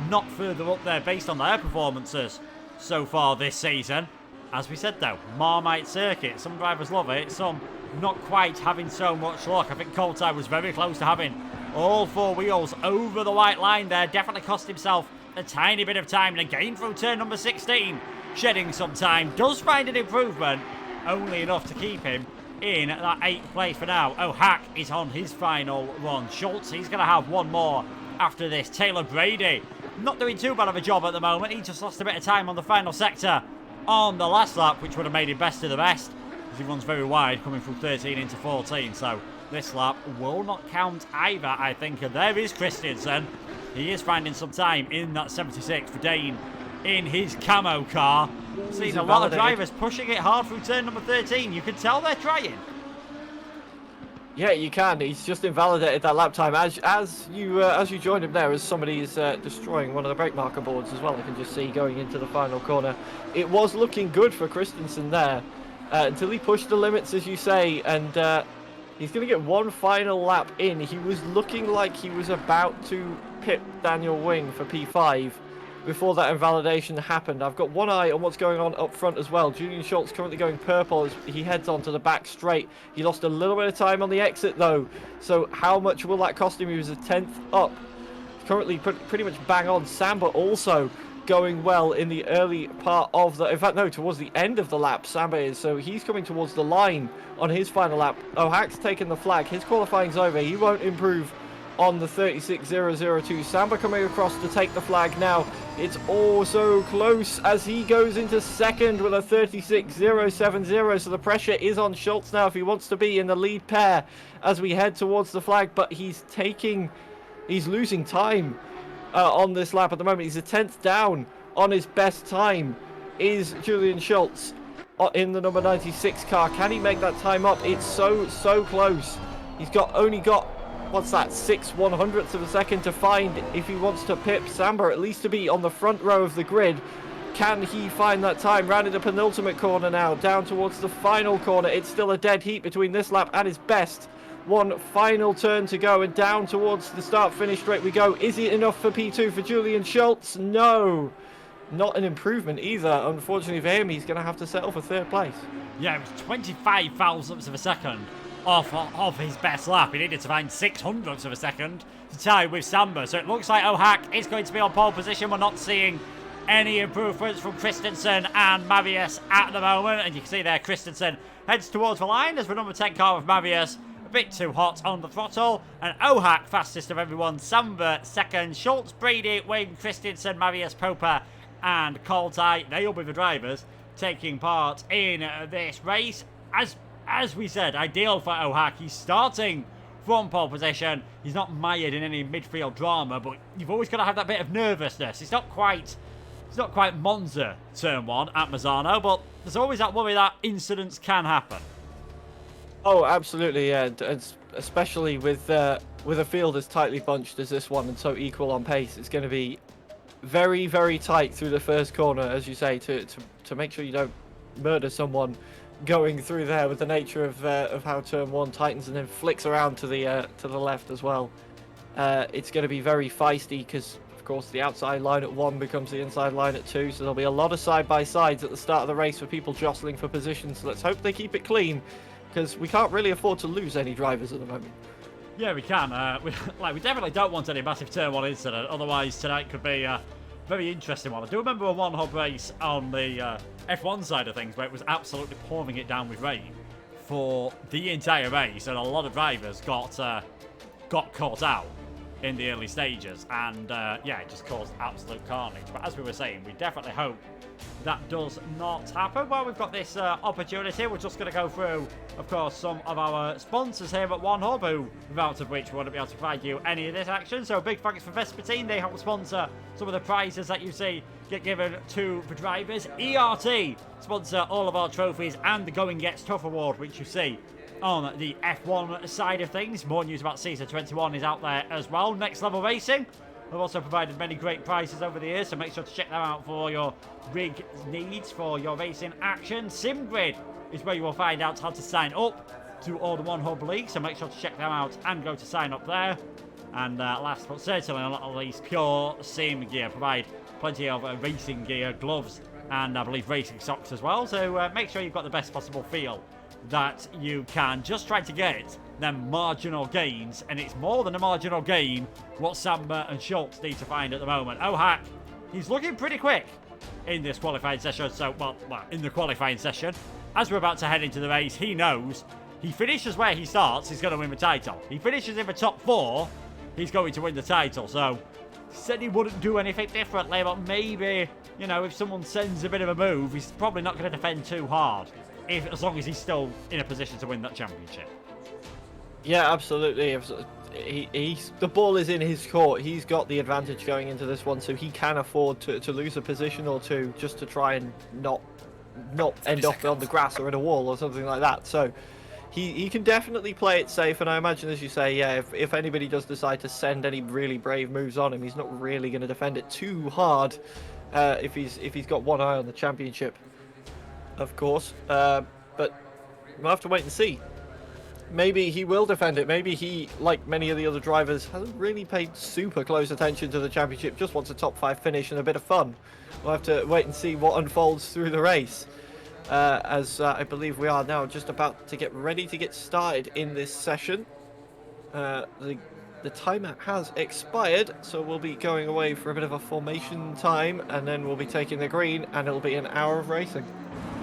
not further up there based on their performances so far this season. As we said though, Marmite circuit, some drivers love it, some not quite having so much luck. I think Coltai was very close to having all four wheels over the white line there. Definitely cost himself a tiny bit of time, and again through turn number 16, shedding some time. Does find an improvement, only enough to keep him in that 8th place for now. Oh, Hack is on his final run. Schultz, he's going to have one more after this. Taylor Brady, not doing too bad of a job at the moment. He just lost a bit of time on the final sector on the last lap, which would have made him best of the best, as he runs very wide, coming from 13 into 14. So this lap will not count either, I think. And there is Christensen. He is finding some time in that 76 for Dane in his camo car. Seen a lot of drivers pushing it hard through turn number 13. You can tell they're trying. Yeah, you can. He's just invalidated that lap time. As you joined him there, as somebody is destroying one of the brake marker boards as well. I can just see going into the final corner. It was looking good for Christensen there until he pushed the limits, as you say, and he's going to get one final lap in. He was looking like he was about to pit Daniel Wing for P5 before that invalidation happened. I've got one eye on what's going on up front as well. Julian Schultz currently going purple as he heads onto the back straight. He lost a little bit of time on the exit though, so how much will that cost him? He was a 10th up. Currently pretty much bang on. Samba also going well in the early part of the, in fact no, towards the end of the lap Samba is, so he's coming towards the line on his final lap. Oh, Hack's taken the flag. His qualifying's over. He won't improve on the 36.002. Samba coming across to take the flag now. It's also close as he goes into second with a 36.070. So the pressure is on Schultz now if he wants to be in the lead pair as we head towards the flag. But he's losing time on this lap at the moment. He's a 10th down on his best time is Julian Schultz in the number 96 car. Can he make that time up? It's so close. He's only got what's that, 6/100ths of a second to find if he wants to pip Samba, at least to be on the front row of the grid. Can he find that time? Rounding the penultimate corner now, down towards the final corner. It's still a dead heat between this lap and his best. One final turn to go, and down towards the start-finish straight we go. Is it enough for P2 for Julian Schultz? No. Not an improvement either. Unfortunately for him, he's going to have to settle for 3rd place. Yeah, it was 25 thousandths of a second off his best lap. He needed to find 600ths of a second to tie with Samba. So it looks like Ohak is going to be on pole position. We're not seeing any improvements from Christensen and Mavius at the moment. And you can see there Christensen heads towards the line as the number 10 car of Mavius. A bit too hot on the throttle. And Ohak fastest of everyone. Samba second. Schultz, Brady, Wayne, Christensen, Mavius, Popa and Coltai. They'll be the drivers taking part in this race. As we said, ideal for Ohak. He's starting from pole position. He's not mired in any midfield drama, but you've always got to have that bit of nervousness. It's not quite Monza turn 1 at Misano, but there's always that worry that incidents can happen. Oh, absolutely, yeah. Especially with a field as tightly bunched as this one and so equal on pace, it's going to be very, very tight through the first corner, as you say, to make sure you don't murder someone going through there with the nature of how turn 1 tightens and then flicks around to the left as well. It's going to be very feisty because, of course, the outside line at 1 becomes the inside line at 2, so there'll be a lot of side-by-sides at the start of the race for people jostling for positions. So let's hope they keep it clean, because we can't really afford to lose any drivers at the moment. Yeah, we can. We definitely don't want any massive turn 1 incident, otherwise tonight could be very interesting one. I do remember a one-hub race on the F1 side of things where it was absolutely pouring it down with rain for the entire race, and a lot of drivers got caught out in the early stages, and yeah, it just caused absolute carnage. But as we were saying, we definitely hope that does not happen. Well, we've got this opportunity. We're just going to go through, of course, some of our sponsors here at One Hub, who, without of which we wouldn't be able to provide you any of this action. So big thanks for Vespertine. They help sponsor some of the prizes that you see get given to the drivers. ERT sponsor all of our trophies and the Going Gets Tough award, which you see on the F1 side of things. More news about Season 21 is out there as well. Next Level Racing have also provided many great prizes over the years, so make sure to check them out for your rig needs, for your racing action. SimGrid is where you will find out how to sign up to all the One Hub League, so make sure to check them out and go to sign up there. And last but certainly not least, Pure Sim Gear provide plenty of racing gear, gloves, and I believe racing socks as well, so make sure you've got the best possible feel that you can. Just try to get them marginal gains, and it's more than a marginal gain what Samba and Schultz need to find at the moment. Hack, he's looking pretty quick in this qualifying session, so well in the qualifying session. As we're about to head into the race, he knows he finishes where he starts, he's going to win the title. He finishes in the top 4, he's going to win the title. So said he wouldn't do anything differently, but maybe, you know, if someone sends a bit of a move, he's probably not going to defend too hard, as long as he's still in a position to win that championship. Yeah, absolutely. The ball is in his court. He's got the advantage going into this one, so he can afford to lose a position or two just to try and not end up on the grass or in a wall or something like that. So he can definitely play it safe, and I imagine, as you say, yeah, if anybody does decide to send any really brave moves on him, he's not really going to defend it too hard if he's got one eye on the championship, of course. But we'll have to wait and see. Maybe he will defend it. Maybe he, like many of the other drivers, hasn't really paid super close attention to the championship, just wants a top 5 finish and a bit of fun. We'll have to wait and see what unfolds through the race. As I believe we are now just about to get ready to get started in this session. The timer has expired, so we'll be going away for a bit of a formation time, and then we'll be taking the green, and it'll be an hour of racing.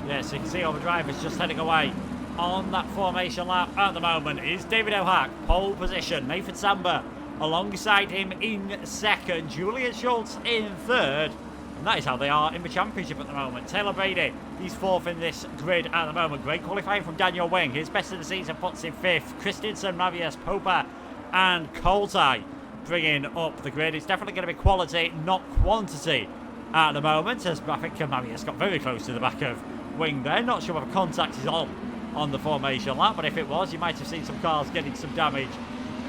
Yeah, so you can see all the drivers just heading away on that formation lap at the moment. Is David O'Hack, pole position. Nathan Samba alongside him in second. Julian Schultz in third. And that is how they are in the championship at the moment. Taylor Brady, he's fourth in this grid at the moment. Great qualifying from Daniel Wing. His best of the season puts him fifth. Christensen, Mavius, Popa and Coltai bringing up the grid. It's definitely going to be quality, not quantity at the moment, as I think Mavius got very close to the back of Wing there. Not sure whether contact is on the formation lap, but if it was, you might have seen some cars getting some damage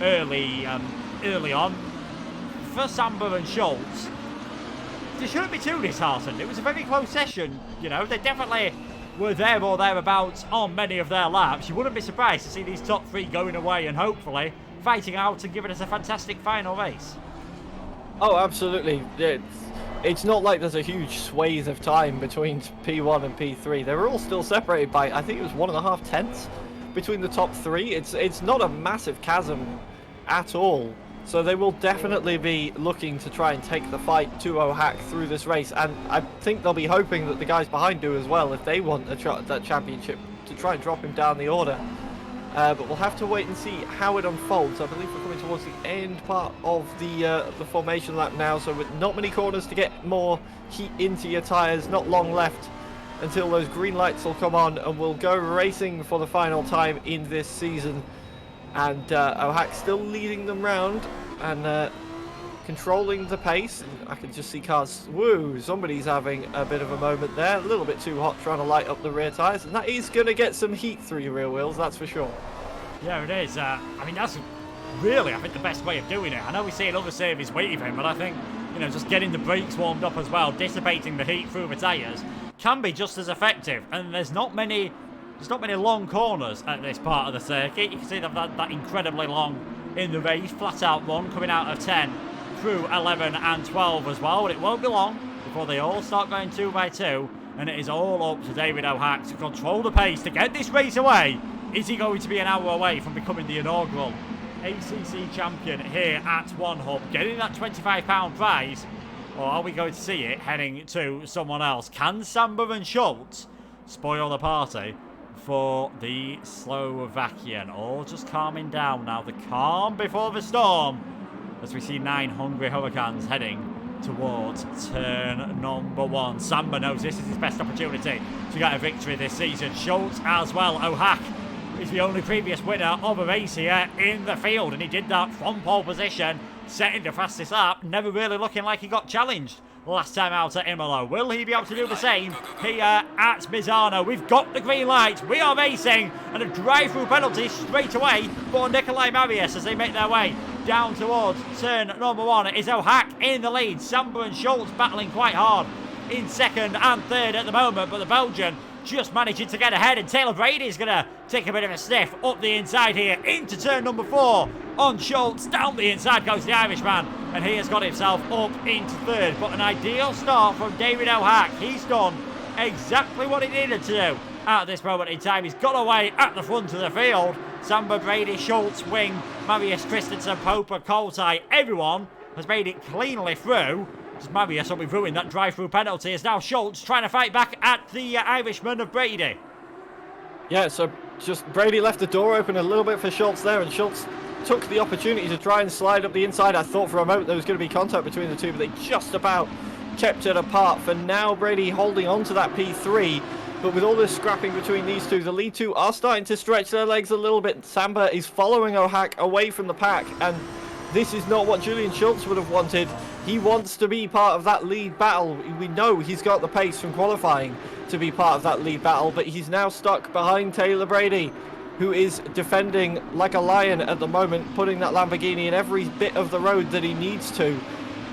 early on. For Samba and Schultz, they shouldn't be too disheartened. It was a very close session, you know. They definitely were there or thereabouts on many of their laps. You wouldn't be surprised to see these top 3 going away and hopefully fighting out and giving us a fantastic final race. Oh, absolutely. It's not like there's a huge swathe of time between P1 and P3. They're all still separated by, I think it was 1.5 tenths between the top 3. It's not a massive chasm at all. So they will definitely be looking to try and take the fight to O'Hack through this race. And I think they'll be hoping that the guys behind do as well if they want that championship, to try and drop him down the order. But we'll have to wait and see how it unfolds. I believe we're coming towards the end part of the formation lap now, so with not many corners to get more heat into your tyres, not long left until those green lights will come on, and we'll go racing for the final time in this season. And O'Hack still leading them round and controlling the pace. And I can just see cars, woo, somebody's having a bit of a moment there, a little bit too hot trying to light up the rear tyres, and that is going to get some heat through your rear wheels, that's for sure. Yeah, it is. I mean, that's really, I think, the best way of doing it. I know we see another service waiting for him, but I think, you know, just getting the brakes warmed up as well, dissipating the heat through the tyres, can be just as effective. And there's not many long corners at this part of the circuit. You can see that incredibly long in the race, flat out run coming out of 10 through 11 and 12 as well. But it won't be long before they all start going 2 by 2, and it is all up to David O'Hack to control the pace to get this race away. Is he going to be an hour away from becoming the inaugural ACC champion here at One Hub, getting that £25 prize Or are we going to see it heading to someone else? Can Samba and Schultz spoil the party for the Slovakian? All just calming down now. The calm before the storm, as we see 9 hungry Hurricanes heading towards turn number 1. Samba knows this is his best opportunity to get a victory this season. Schultz as well. O'Hack is the only previous winner of a race here in the field, and he did that from pole position, setting the fastest lap, never really looking like he got challenged last time out at Imola. Will he be able to do the same here at Misano? We've got the green light, we are racing, and a drive-through penalty straight away for Nikolai Marius as they make their way down towards turn number 1. It is O'Hack in the lead, Samba and Schultz battling quite hard in second and third at the moment, but the Belgian just managing to get ahead, and Taylor Brady is going to take a bit of a sniff up the inside here into turn number 4 on Schultz. Down the inside goes the Irishman, and he has got himself up into third. But an ideal start from David O'Hack. He's done exactly what he needed to do at this moment in time. He's got away at the front of the field. Samba, Brady, Schultz, Wing, Marius, Christensen, Poper, Coltai, everyone has made it cleanly through. Marius will be ruined that drive-through penalty as now Schultz trying to fight back at the Irishman of Brady. Yeah, so just Brady left the door open a little bit for Schultz there, and Schultz took the opportunity to try and slide up the inside. I thought for a moment there was going to be contact between the two, but they just about kept it apart. For now, Brady holding on to that P3, but with all this scrapping between these two, the lead two are starting to stretch their legs a little bit. Samba is following O'Hack away from the pack, and this is not what Julian Schultz would have wanted. He wants to be part of that lead battle. We know he's got the pace from qualifying to be part of that lead battle, but he's now stuck behind Taylor Brady, who is defending like a lion at the moment, putting that Lamborghini in every bit of the road that he needs to.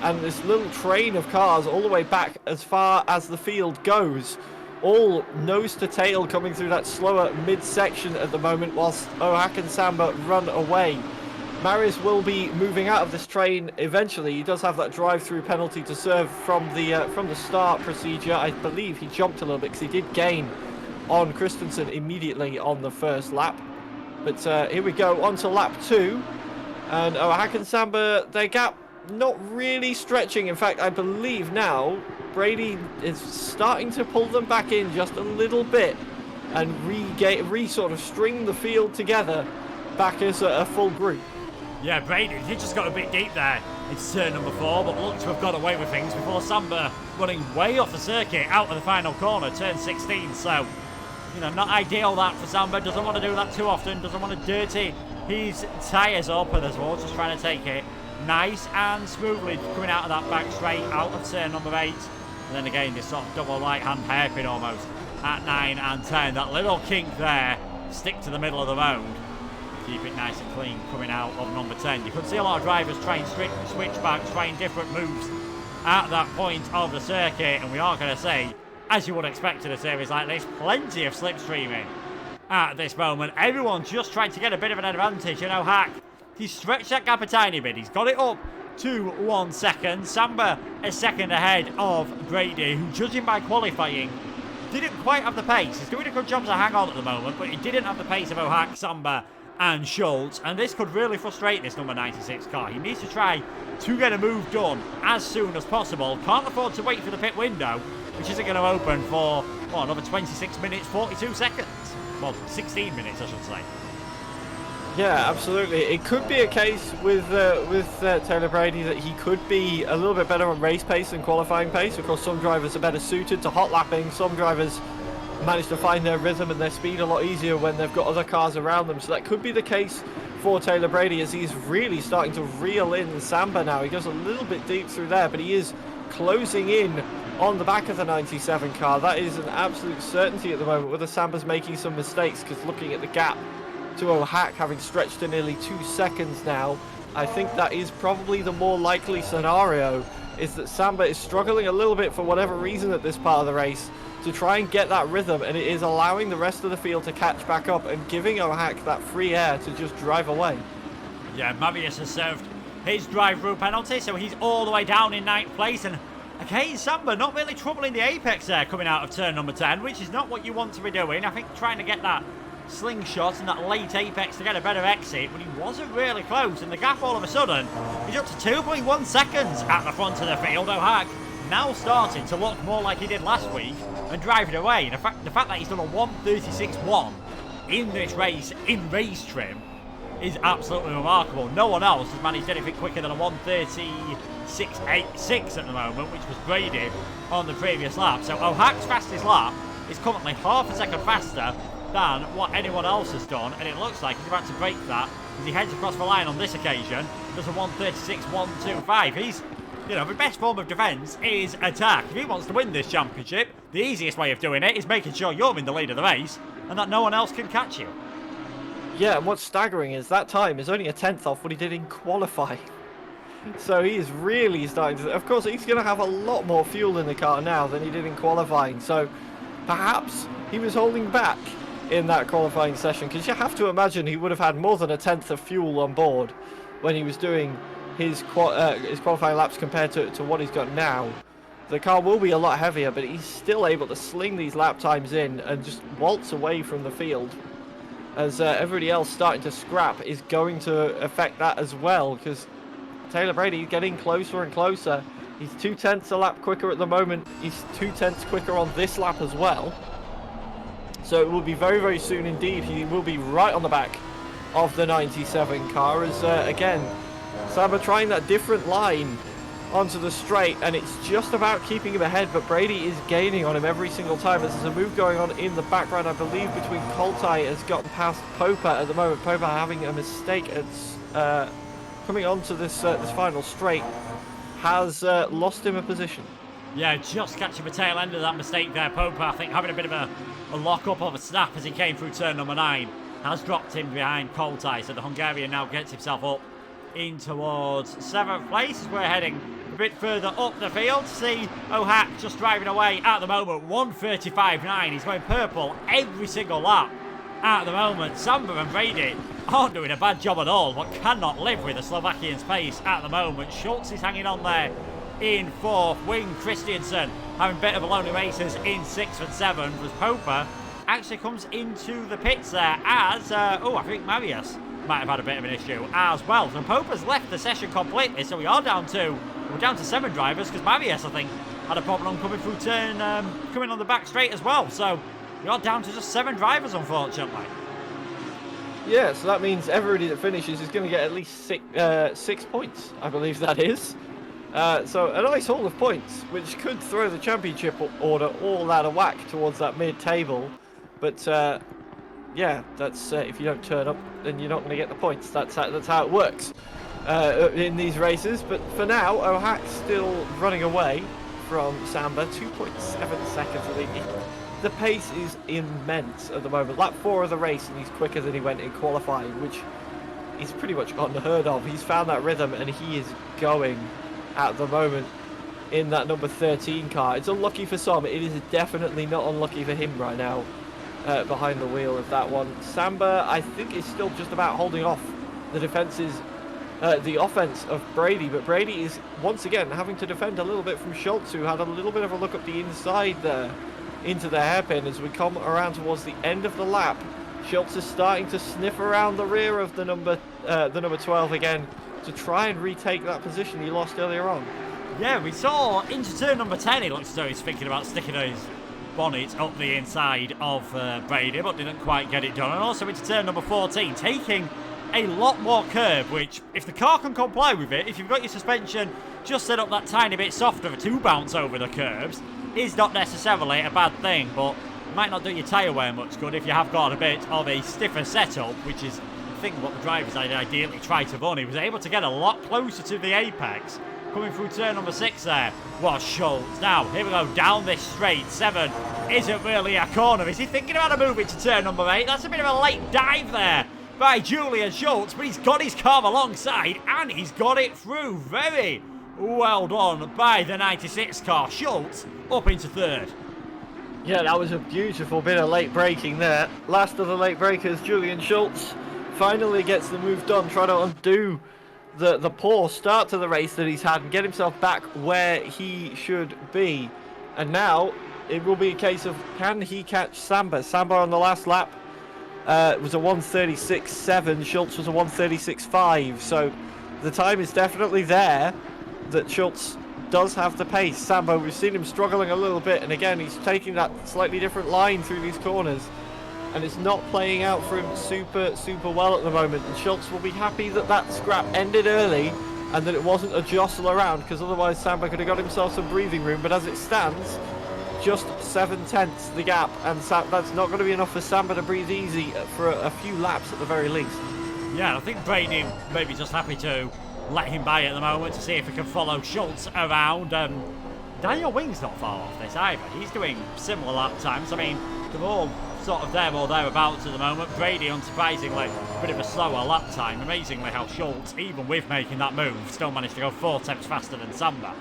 And this little train of cars all the way back as far as the field goes, all nose to tail coming through that slower midsection at the moment, whilst O'Hack and Samba run away. Marius will be moving out of this train eventually. He does have that drive-through penalty to serve from the start procedure. I believe he jumped a little bit because he did gain on Christensen immediately on the first lap. But here we go, on to lap 2. And O'Hack and Samba, their gap not really stretching. In fact, I believe now Brady is starting to pull them back in just a little bit and sort of string the field together back as a full group. Yeah, Brady, he just got a bit deep there. It's turn number 4, but looked to have got away with things before Samba running way off the circuit out of the final corner, turn 16. So, not ideal that for Samba. Doesn't want to do that too often. Doesn't want to dirty his tyres up, and as well, just trying to take it nice and smoothly coming out of that back straight out of turn number 8. And then again, this sort of double right-hand hairpin almost at 9 and 10. That little kink there, stick to the middle of the road. Keep it nice and clean coming out of number 10. You could see a lot of drivers trying switchbacks, trying different moves at that point of the circuit, and we are going to see, as you would expect in a series like this, plenty of slipstreaming at this moment. Everyone's just trying to get a bit of an advantage. O'Hack, he's stretched that gap a tiny bit. He's got it up to 1 second. Samba a second ahead of Brady, who, judging by qualifying, didn't quite have the pace. He's doing a good job to hang on at the moment, but he didn't have the pace of O'Hack, Samba and Schultz, and this could really frustrate this number 96 car. He needs to try to get a move done as soon as possible. Can't afford to wait for the pit window, which isn't going to open for another 26 minutes 42 seconds. Well, 16 minutes I should say. Yeah, absolutely. It could be a case with Taylor Brady that he could be a little bit better on race pace than qualifying pace. Of course, some drivers are better suited to hot lapping. Some drivers manage to find their rhythm and their speed a lot easier when they've got other cars around them. So that could be the case for Taylor Brady, as he's really starting to reel in Samba now. He goes a little bit deep through there, but he is closing in on the back of the 97 car. That is an absolute certainty at the moment, whether Samba's making some mistakes, because looking at the gap to O'Hack, having stretched to nearly 2 seconds now, I think that is probably the more likely scenario, is that Samba is struggling a little bit for whatever reason at this part of the race to try and get that rhythm, and it is allowing the rest of the field to catch back up and giving O'Hack that free air to just drive away. Yeah, Marius has served his drive-through penalty, so he's all the way down in 9th place, and again, Samba not really troubling the apex there coming out of turn number 10, which is not what you want to be doing. I think trying to get that slingshot and that late apex to get a better exit, but he wasn't really close, and the gap all of a sudden is up to 2.1 seconds at the front of the field. O'Hack now starting to look more like he did last week and driving away. And the fact that he's done a 1:36.1 in this race in race trim is absolutely remarkable. No one else has managed anything quicker than a 1:36.86 at the moment, which was Brady on the previous lap. So O'Hack's fastest lap is currently half a second faster than what anyone else has done, and it looks like he's about to break that as he heads across the line on this occasion. Does a 1:36.125. He's, you know, the best form of defence is attack. If he wants to win this championship, the easiest way of doing it is making sure you're in the lead of the race and that no one else can catch you. Yeah, and what's staggering is that time is only a 10th off what he did in qualifying. So he is really starting to... Of course, he's going to have a lot more fuel in the car now than he did in qualifying. So perhaps he was holding back in that qualifying session, because you have to imagine he would have had more than a 10th of fuel on board when he was doing his qualifying laps compared to what he's got now. The car will be a lot heavier, but he's still able to sling these lap times in and just waltz away from the field, as everybody else starting to scrap is going to affect that as well, because Taylor Brady is getting closer and closer. He's 2/10 a lap quicker at the moment. He's 2/10 quicker on this lap as well. So it will be very, very soon indeed. He will be right on the back of the 97 car, as again, Samba trying that different line onto the straight, and it's just about keeping him ahead, but Brady is gaining on him every single time. There's a move going on in the background, I believe, between Coltai has gotten past Popa at the moment. Popa having a mistake at coming onto this this final straight has lost him a position. Yeah, just catching the tail end of that mistake there. Popa, I think, having a bit of a lock-up of a snap as he came through turn number 9, has dropped him behind Coltai, so the Hungarian now gets himself up in towards 7th place. We're heading a bit further up the field. See O'Hack just driving away at the moment, 1:35.9. He's going purple every single lap at the moment. Samba and Brady aren't doing a bad job at all, but cannot live with the Slovakian's pace at the moment. Schultz is hanging on there in 4th. Wing Christiansen having a bit of a lonely races in 6th and 7th, as Popa actually comes into the pits there as, I think Marius might have had a bit of an issue as well. So Popa's left the session completely, so we're down to 7 drivers, because Marius, I think, had a problem coming through turn, coming on the back straight as well. So we are down to just 7 drivers, unfortunately. Yeah, so that means everybody that finishes is going to get at least 6 points, I believe that is. So a nice haul of points, which could throw the championship order all out of whack towards that mid-table. But yeah, that's if you don't turn up, then you're not going to get the points. That's how it works in these races. But for now, O'Hack's still running away from Samba, 2.7 seconds. I think the pace is immense at the moment. Lap 4 of the race, and he's quicker than he went in qualifying, which is pretty much unheard of. He's found that rhythm, and he is going at the moment in that number 13 car. It's unlucky for some. It is definitely not unlucky for him right now. Behind the wheel of that one. Samba, I think, is still just about holding off the the offense of Brady, but Brady is once again having to defend a little bit from Schultz, who had a little bit of a look up the inside there into the hairpin. As we come around towards the end of the lap, Schultz is starting to sniff around the rear of the number 12 again to try and retake that position he lost earlier on. Yeah, we saw into turn number 10, it looks as though he's thinking about sticking his bonnet up the inside of Brady, but didn't quite get it done. And also into turn number 14, taking a lot more curb, which, if the car can comply with it, if you've got your suspension just set up that tiny bit softer to bounce over the curbs, is not necessarily a bad thing, but might not do your tyre wear much good if you have got a bit of a stiffer setup, which is, I think, what the drivers ideally try to run. He was able to get a lot closer to the apex, coming through turn number 6 there was Schultz. Now, here we go, down this straight. 7 isn't really a corner. Is he thinking about a move into turn number 8? That's a bit of a late dive there by Julian Schultz, but he's got his car alongside, and he's got it through. Very well done by the 96 car. Schultz up into 3rd. Yeah, that was a beautiful bit of late braking there. Last of the late breakers, Julian Schultz finally gets the move done, trying to undo the poor start to the race that he's had and get himself back where he should be. And now it will be a case of, can he catch Samba? Samba on the last lap was a 1:36.7. Schultz was a 1:36.5. So the time is definitely there that Schultz does have the pace. Sambo, we've seen him struggling a little bit, and again, he's taking that slightly different line through these corners, and it's not playing out for him super well at the moment. And Schultz will be happy that that scrap ended early and that it wasn't a jostle around, because otherwise Sambo could have got himself some breathing room. But as it stands, just 7/10 the gap, and that's not going to be enough for Samba to breathe easy for a few laps at the very least. Yeah, I think Brady may be just happy to let him by at the moment to see if he can follow Schultz around. Daniel Wing's not far off this either. He's doing similar lap times. I mean, they're all sort of there or thereabouts at the moment. Brady, unsurprisingly, a bit of a slower lap time. Amazingly how Schultz, even with making that move, still managed to go 4 tenths faster than Samba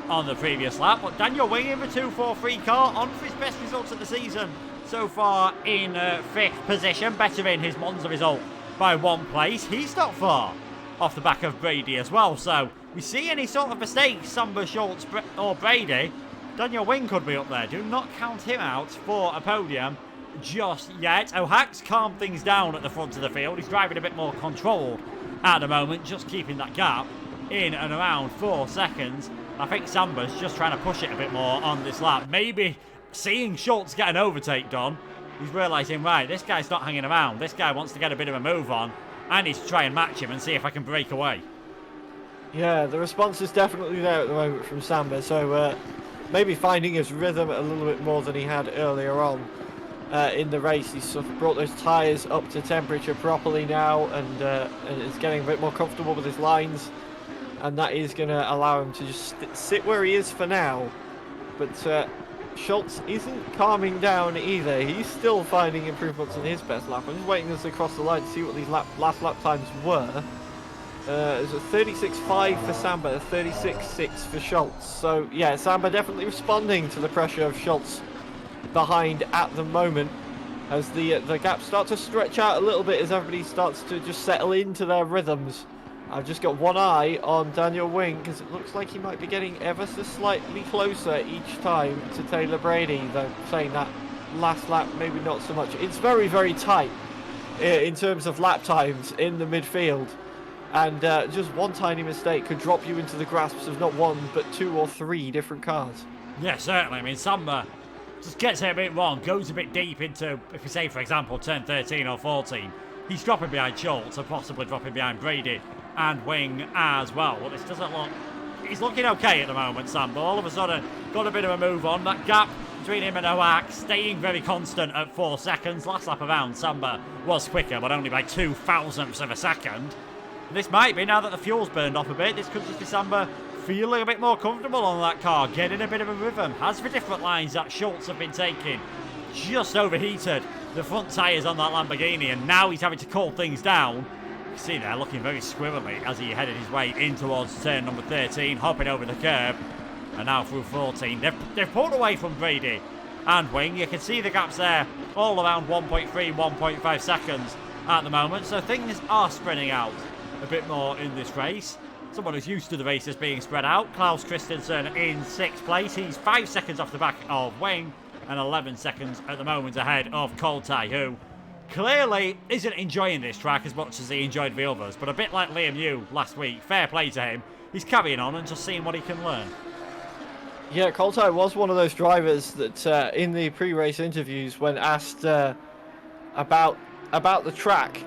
on the previous lap. But Daniel Wing in the 2-4-3 car, on for his best results of the season so far in 5th position, bettering his Monza result by 1 place. He's not far off the back of Brady as well. So we see any sort of mistakes, Samba, Schultz or Brady, Daniel Wing could be up there. Do not count him out for a podium just yet. O'Hack's calmed things down at the front of the field. He's driving a bit more controlled at the moment, just keeping that gap in and around 4 seconds. I think Samba's just trying to push it a bit more on this lap. Maybe seeing Schultz get an overtake done, he's realising, right, this guy's not hanging around. This guy wants to get a bit of a move on. I need to try and match him and see if I can break away. Yeah, the response is definitely there at the moment from Samba. So maybe finding his rhythm a little bit more than he had earlier on in the race. He's sort of brought those tyres up to temperature properly now, and is getting a bit more comfortable with his lines. And that is going to allow him to just sit where he is for now. But Schultz isn't calming down either. He's still finding improvements in his best lap. I'm just waiting us across the line to see what these last lap times were. There's a 36.5 for Samba, a 36.6 for Schultz. So yeah, Samba definitely responding to the pressure of Schultz behind at the moment, as the gaps start to stretch out a little bit as everybody starts to just settle into their rhythms. I've just got one eye on Daniel Wing, because it looks like he might be getting ever so slightly closer each time to Taylor Brady, though saying that last lap maybe not so much. It's very tight in terms of lap times in the midfield, and just one tiny mistake could drop you into the grasps of not one but 2 or 3 different cars. Yeah, certainly. I mean, Samba just gets it a bit wrong, goes a bit deep into, if we say, for example, turn 13 or 14. He's dropping behind Schultz and possibly dropping behind Brady and Wing as well. Well, this doesn't look... He's looking okay at the moment, Samba. All of a sudden, got a bit of a move on. That gap between him and Oak staying very constant at 4 seconds. Last lap around, Samba was quicker, but only by 0.02 of a second. This might be, now that the fuel's burned off a bit, this could just be Samba feeling a bit more comfortable on that car, getting a bit of a rhythm. As for different lines that Schultz have been taking, just overheated the front tyres on that Lamborghini, and now he's having to cool things down. You see there, looking very squirrely as he headed his way in towards turn number 13, hopping over the curb, and now through 14. They've pulled away from Brady and Wing. You can see the gaps there, all around 1.3, 1.5 seconds at the moment, so things are spreading out a bit more in this race. Someone who's used to the races being spread out, Klaus Christensen in 6th place. He's 5 seconds off the back of Wing and 11 seconds at the moment ahead of Coltai, who clearly isn't enjoying this track as much as he enjoyed the others, but a bit like Liam Yu last week, fair play to him. He's carrying on and just seeing what he can learn. Yeah, Coltai was one of those drivers that in the pre-race interviews, when asked about the track,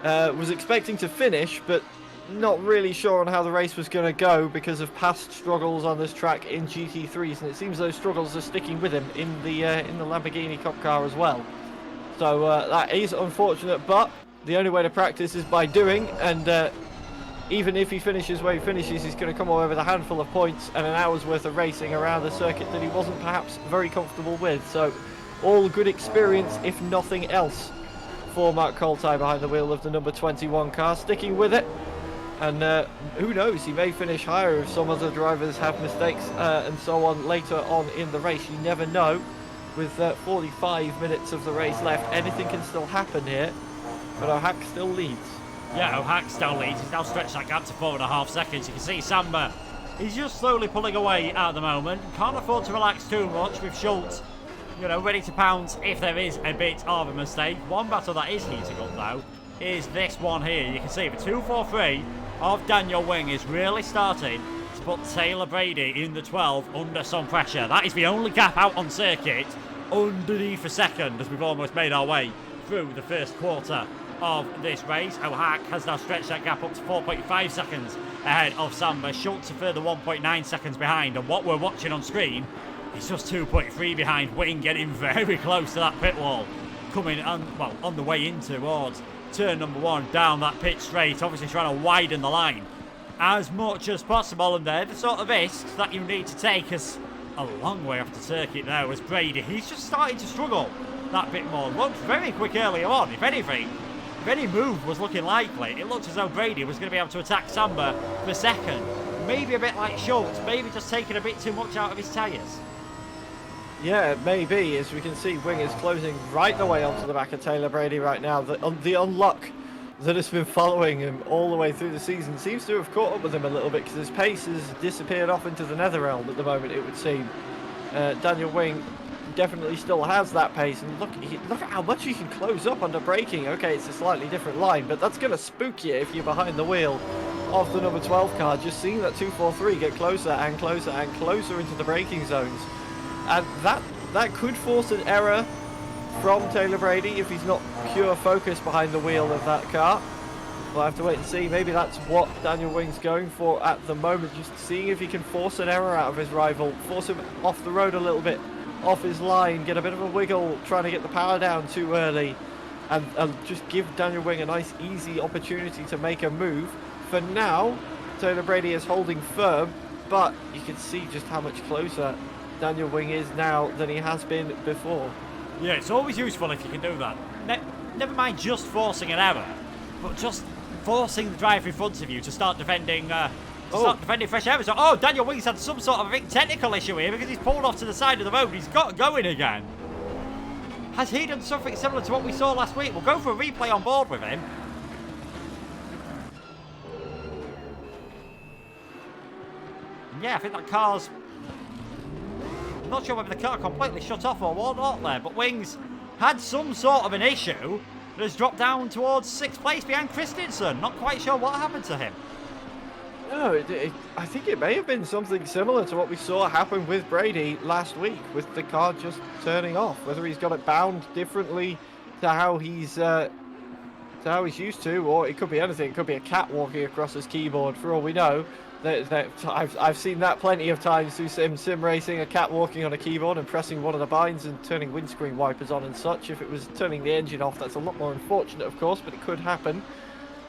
was expecting to finish, but not really sure on how the race was going to go because of past struggles on this track in GT3s, and it seems those struggles are sticking with him in the Lamborghini Cup car as well. So that is unfortunate, but the only way to practice is by doing, and even if he finishes where he finishes, he's going to come away with a handful of points and an hour's worth of racing around the circuit that he wasn't perhaps very comfortable with. So all good experience, if nothing else, for Mark Coltai behind the wheel of the number 21 car, sticking with it. And who knows, he may finish higher if some other drivers have mistakes and so on later on in the race. You never know. With 45 minutes of the race left, anything can still happen here, but O'Hack still leads. Yeah, O'Hack still leads. He's now stretched that gap to 4.5 seconds. You can see Samba, he's just slowly pulling away at the moment. Can't afford to relax too much with Schultz you know, ready to pounce if there is a bit of a mistake. One battle that is heating up, though, is this one here. You can see the 2-4-3 of Daniel Wing is really starting to put Taylor Brady in the 12 under some pressure. That is the only gap out on circuit underneath a second as we've almost made our way through the first quarter of this race. O'Hack has now stretched that gap up to 4.5 seconds ahead of Samba. Schultz a further 1.9 seconds behind, and what we're watching on screen is just 2.3 behind Wing, getting very close to that pit wall, coming on the way in towards turn number 1 down that pit straight, obviously trying to widen the line as much as possible. And they're the sort of risks that you need to take as a long way off the circuit there was Brady. He's just starting to struggle that bit more. Looked very quick earlier on. If anything, if any move was looking likely, it looked as though Brady was going to be able to attack Samba for second. Maybe a bit like Schultz, maybe just taking a bit too much out of his tyres. Yeah, maybe. As we can see, Wing is closing right the way onto the back of Taylor Brady right now. The unluck that has been following him all the way through the season seems to have caught up with him a little bit, because his pace has disappeared off into the netherrealm at the moment, it would seem. Daniel Wing definitely still has that pace, and look at how much he can close up under braking. Okay, it's a slightly different line, but that's going to spook you if you're behind the wheel of the number 12 car. Just seeing that 243 get closer and closer and closer into the braking zones. And that could force an error from Taylor Brady if he's not pure focus behind the wheel of that car. We'll have to wait and see. Maybe that's what Daniel Wing's going for at the moment, just seeing if he can force an error out of his rival, force him off the road a little bit, off his line, get a bit of a wiggle, trying to get the power down too early, and just give Daniel Wing a nice easy opportunity to make a move. For now, Taylor Brady is holding firm, but you can see just how much closer Daniel Wing is now than he has been before. Yeah, it's always useful if you can do that. Never mind just forcing an error, but just forcing the driver in front of you to start defending fresh errors. Oh, Daniel Wing's had some sort of technical issue here because he's pulled off to the side of the road. He's got going again. Has he done something similar to what we saw last week? We'll go for a replay on board with him. Yeah, I think that car's... I'm not sure whether the car completely shut off or what there, but Wings had some sort of an issue that has dropped down towards 6th place behind Christensen. Not quite sure what happened to him. No, I think it may have been something similar to what we saw happen with Brady last week, with the car just turning off. Whether he's got it bound differently to how he's used to, or it could be anything. It could be a cat walking across his keyboard, for all we know. I've seen that plenty of times through sim racing, a cat walking on a keyboard and pressing one of the binds and turning windscreen wipers on and such. If it was turning the engine off, that's a lot more unfortunate, of course, but it could happen.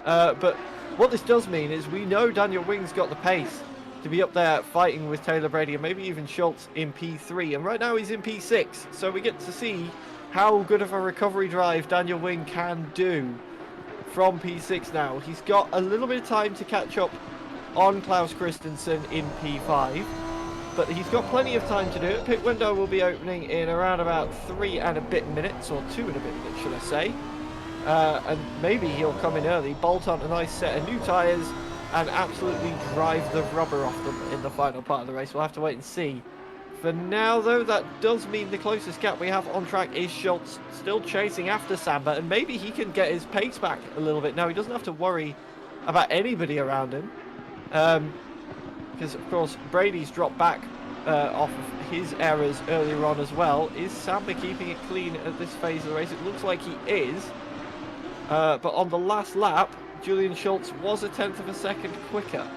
But what this does mean is we know Daniel Wing's got the pace to be up there fighting with Taylor Brady and maybe even Schultz in P3. And right now he's in P6, so we get to see how good of a recovery drive Daniel Wing can do from P6 now. He's got a little bit of time to catch up on Klaus Christensen in P5, but he's got plenty of time to do it. Pit window will be opening in around about 3 and a bit minutes, or 2 and a bit minutes, should I say. And maybe he'll come in early, bolt on a nice set of new tyres, and absolutely drive the rubber off them in the final part of the race. We'll have to wait and see. For now, though, that does mean the closest gap we have on track is Schultz, still chasing after Samba, and maybe he can get his pace back a little bit. Now, he doesn't have to worry about anybody around him, because, of course, Brady's dropped back off of his errors earlier on as well. Is Samba keeping it clean at this phase of the race? It looks like he is. But on the last lap, Julian Schultz was a 1/10 of a second quicker.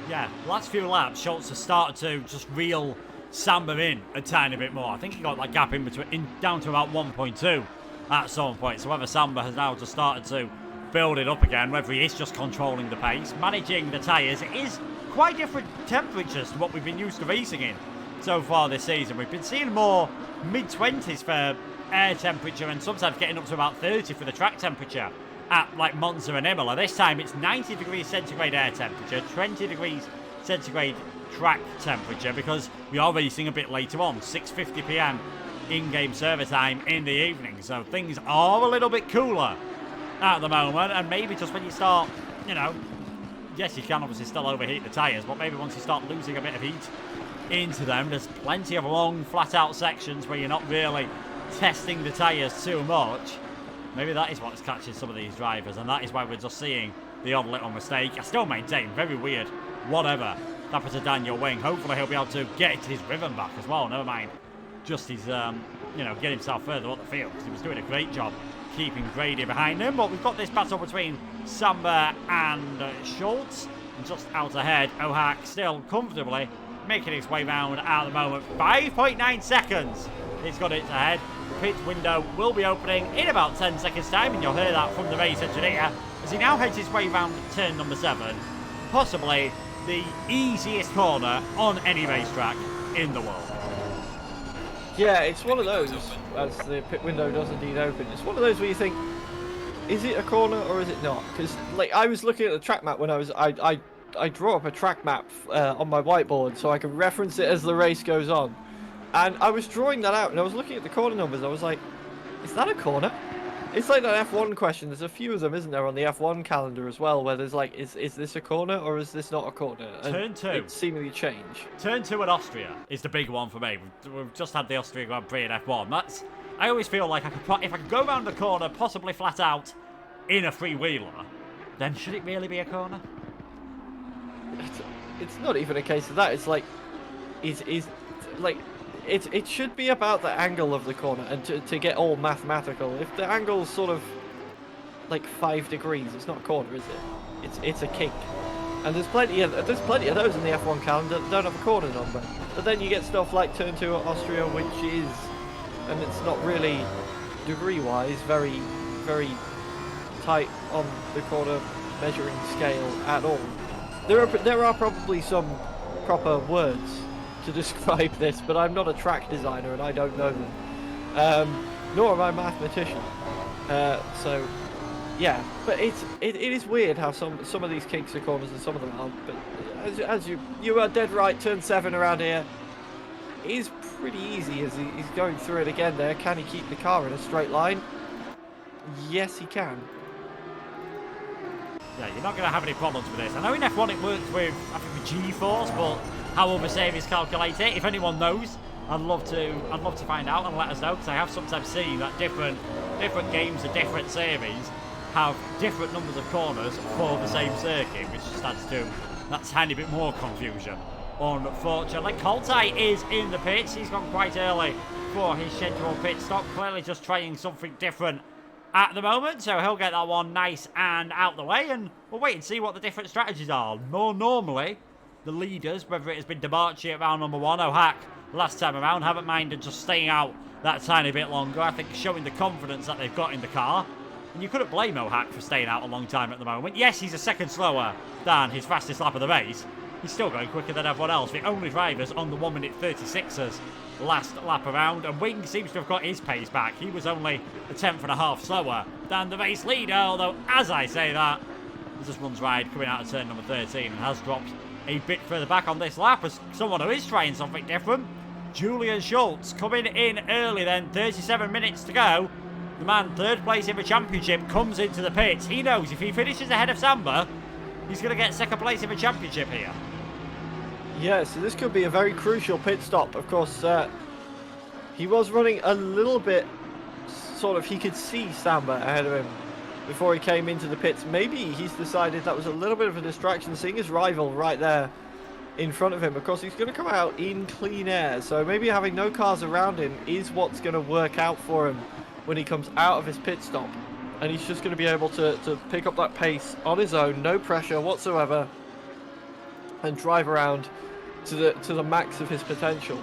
Yeah, last few laps, Schultz has started to just reel Samba in a tiny bit more. I think he got that gap in between, down to about 1.2 at some point. So whether Samba has now just started to build it up again, whether he is just controlling the pace, managing the tyres. It is quite different temperatures to what we've been used to racing in so far this season. We've been seeing more mid-20s for air temperature and sometimes getting up to about 30 for the track temperature at like Monza and Imola. This time it's 90 degrees centigrade air temperature, 20 degrees centigrade track temperature, because we are racing a bit later on, 6:50 p.m. in-game server time in the evening. So things are a little bit cooler at the moment, and maybe just when you start, you know, yes, you can obviously still overheat the tyres, but maybe once you start losing a bit of heat into them, there's plenty of long, flat-out sections where you're not really testing the tyres too much. Maybe that is what's catching some of these drivers, and that is why we're just seeing the odd little mistake. I still maintain, very weird. Whatever happened to Daniel Wing. Hopefully he'll be able to get his rhythm back as well. Never mind just his, get himself further up the field, because he was doing a great job keeping Grady behind him. But we've got this battle between Samba and Schultz. And just out ahead, Ohak still comfortably making his way round at the moment. 5.9 seconds. He's got it ahead. The pit window will be opening in about 10 seconds time, and you'll hear that from the race engineer as he now heads his way round turn number 7. Possibly the easiest corner on any racetrack in the world. Yeah, it's one of those, as the pit window does indeed open, it's one of those where you think, is it a corner or is it not? Because, like, I was looking at the track map when I draw up a track map on my whiteboard so I can reference it as the race goes on. And I was drawing that out and I was looking at the corner numbers. I was like, is that a corner? It's like an F1 question. There's a few of them, isn't there, on the F1 calendar as well, where there's like, is this a corner or is this not a corner? And Turn 2. it seemingly change. Turn 2 at Austria is the big one for me. We've just had the Austria Grand Prix in F1. I always feel like if I could go around the corner, possibly flat out, in a freewheeler, then should it really be a corner? It's not even a case of that. It's like, it should be about the angle of the corner, and to get all mathematical, if the angle's sort of like 5 degrees, it's not a corner, is it? It's a kink. And there's plenty of those in the F1 calendar that don't have a corner number. But then you get stuff like turn 2 at Austria, which is, and it's not really degree-wise very, very tight on the corner measuring scale at all. There are probably some proper words to describe this, but I'm not a track designer and I don't know them. Nor am I a mathematician. So yeah, but it is weird how some of these kinks are corners and some of them aren't. But as you are dead right, turn 7 around here is pretty easy as he's going through it again there. Can he keep the car in a straight line? Yes, he can. Yeah, you're not going to have any problems with this. I know in F1 it works with, I think, the G-force, but how oversave is calculated, if anyone knows, I'd love to find out and let us know, because I have sometimes seen that different games of different series have different numbers of corners for the same circuit, which just adds to that tiny bit more confusion. Unfortunately, Coltai is in the pits. He's gone quite early for his scheduled pit stop, clearly just trying something different at the moment, so he'll get that one nice and out the way, and we'll wait and see what the different strategies are. More normally, the leaders, whether it has been Demarchi at round number 1 or Hack last time around, haven't minded just staying out that tiny bit longer. I think showing the confidence that they've got in the car. And you couldn't blame Ohak for staying out a long time at the moment. Yes, he's a second slower than his fastest lap of the race. He's still going quicker than everyone else. The only drivers on the 1 minute 36ers last lap around. And Wing seems to have got his pace back. He was only a 10.5 slower than the race leader. Although, as I say that, he just runs wide coming out of turn number 13 and has dropped a bit further back on this lap as someone who is trying something different. Julian Schultz coming in early then, 37 minutes to go. The man third place in the championship comes into the pits. He knows if he finishes ahead of Samba, he's going to get second place in the championship here. Yeah, so this could be a very crucial pit stop. Of course, he was running a little bit, sort of, he could see Samba ahead of him before he came into the pits. Maybe he's decided that was a little bit of a distraction, seeing his rival right there in front of him. Of course, he's going to come out in clean air, so maybe having no cars around him is what's going to work out for him when he comes out of his pit stop. And he's just going to be able to pick up that pace on his own, no pressure whatsoever, and drive around to the max of his potential.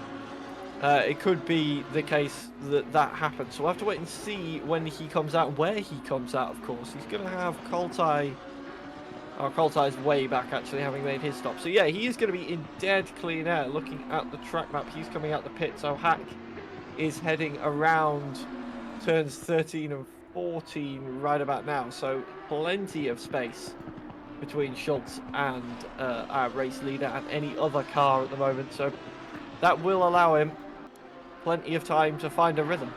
It could be the case that happens. So we'll have to wait and see when he comes out, where he comes out, of course. He's going to have Coltai. Oh, Coltai's way back, actually, having made his stop. So yeah, he is going to be in dead clean air. Looking at the track map, he's coming out the pit. So Hack is heading around turns 13 and 14 right about now. So plenty of space between Schultz and our race leader and any other car at the moment. So that will allow him plenty of time to find a rhythm.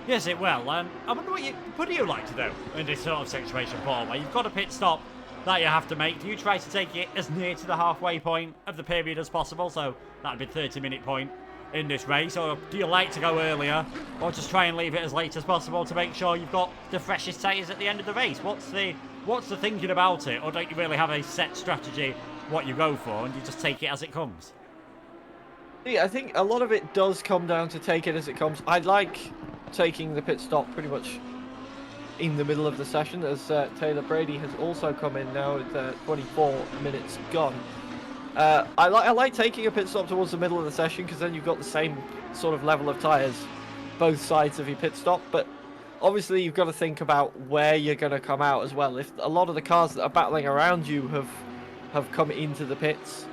Yes, it will. I wonder what do you like to do in this sort of situation, Paul, where you've got a pit stop that you have to make? Do you try to take it as near to the halfway point of the period as possible? So that'd be 30-minute point in this race. Or do you like to go earlier? Or just try and leave it as late as possible to make sure you've got the freshest tyres at the end of the race? What's the thinking about it? Or don't you really have a set strategy what you go for and you just take it as it comes? Yeah, I think a lot of it does come down to take it as it comes. I like taking the pit stop pretty much in the middle of the session, as Taylor Brady has also come in now with 24 minutes gone. I like taking a pit stop towards the middle of the session because then you've got the same sort of level of tyres both sides of your pit stop, but obviously you've got to think about where you're going to come out as well. If a lot of the cars that are battling around you have come into the pits,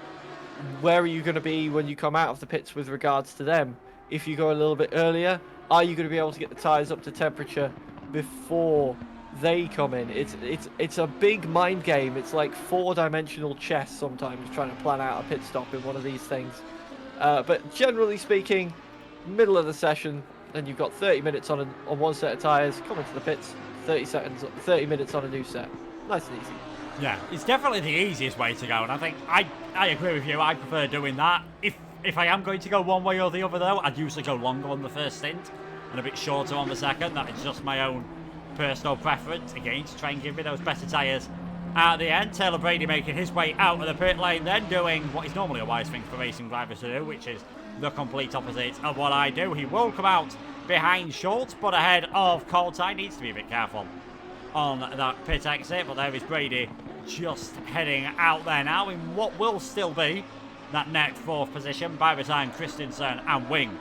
where are you going to be when you come out of the pits with regards to them? If you go a little bit earlier, are you going to be able to get the tyres up to temperature before they come in? It's a big mind game. It's like 4-dimensional chess sometimes trying to plan out a pit stop in one of these things. But generally speaking, middle of the session, then you've got 30 minutes on one set of tyres, come into the pits, 30 minutes on a new set. Nice and easy. Yeah, it's definitely the easiest way to go, and I think I agree with you. I prefer doing that. If I am going to go one way or the other, though, I'd usually go longer on the first stint and a bit shorter on the second. That is just my own personal preference, again, to try and give me those better tyres at the end. Taylor Brady making his way out of the pit lane, then doing what is normally a wise thing for racing drivers to do, which is the complete opposite of what I do. He will come out behind Schultz, but ahead of Coltine. Needs to be a bit careful on that pit exit, but there is Brady just heading out there now in what will still be that net 4th position by the time Christensen and Wing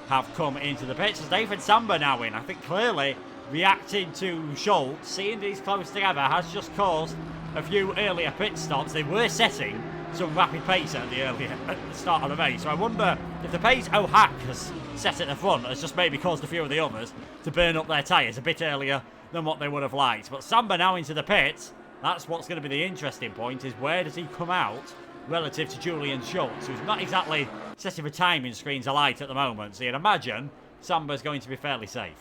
have come into the pits. As David Samba now in, I think clearly reacting to Schultz, seeing these close together has just caused a few earlier pit stops. They were setting some rapid pace at the start of the race, so I wonder if the pace O'Hack has set at the front has just maybe caused a few of the others to burn up their tyres a bit earlier than what they would have liked. But Samba now into the pits. That's what's going to be the interesting point, is where does he come out relative to Julian Schultz, who's not exactly setting the timing screens alight at the moment. So you'd imagine Samba's going to be fairly safe.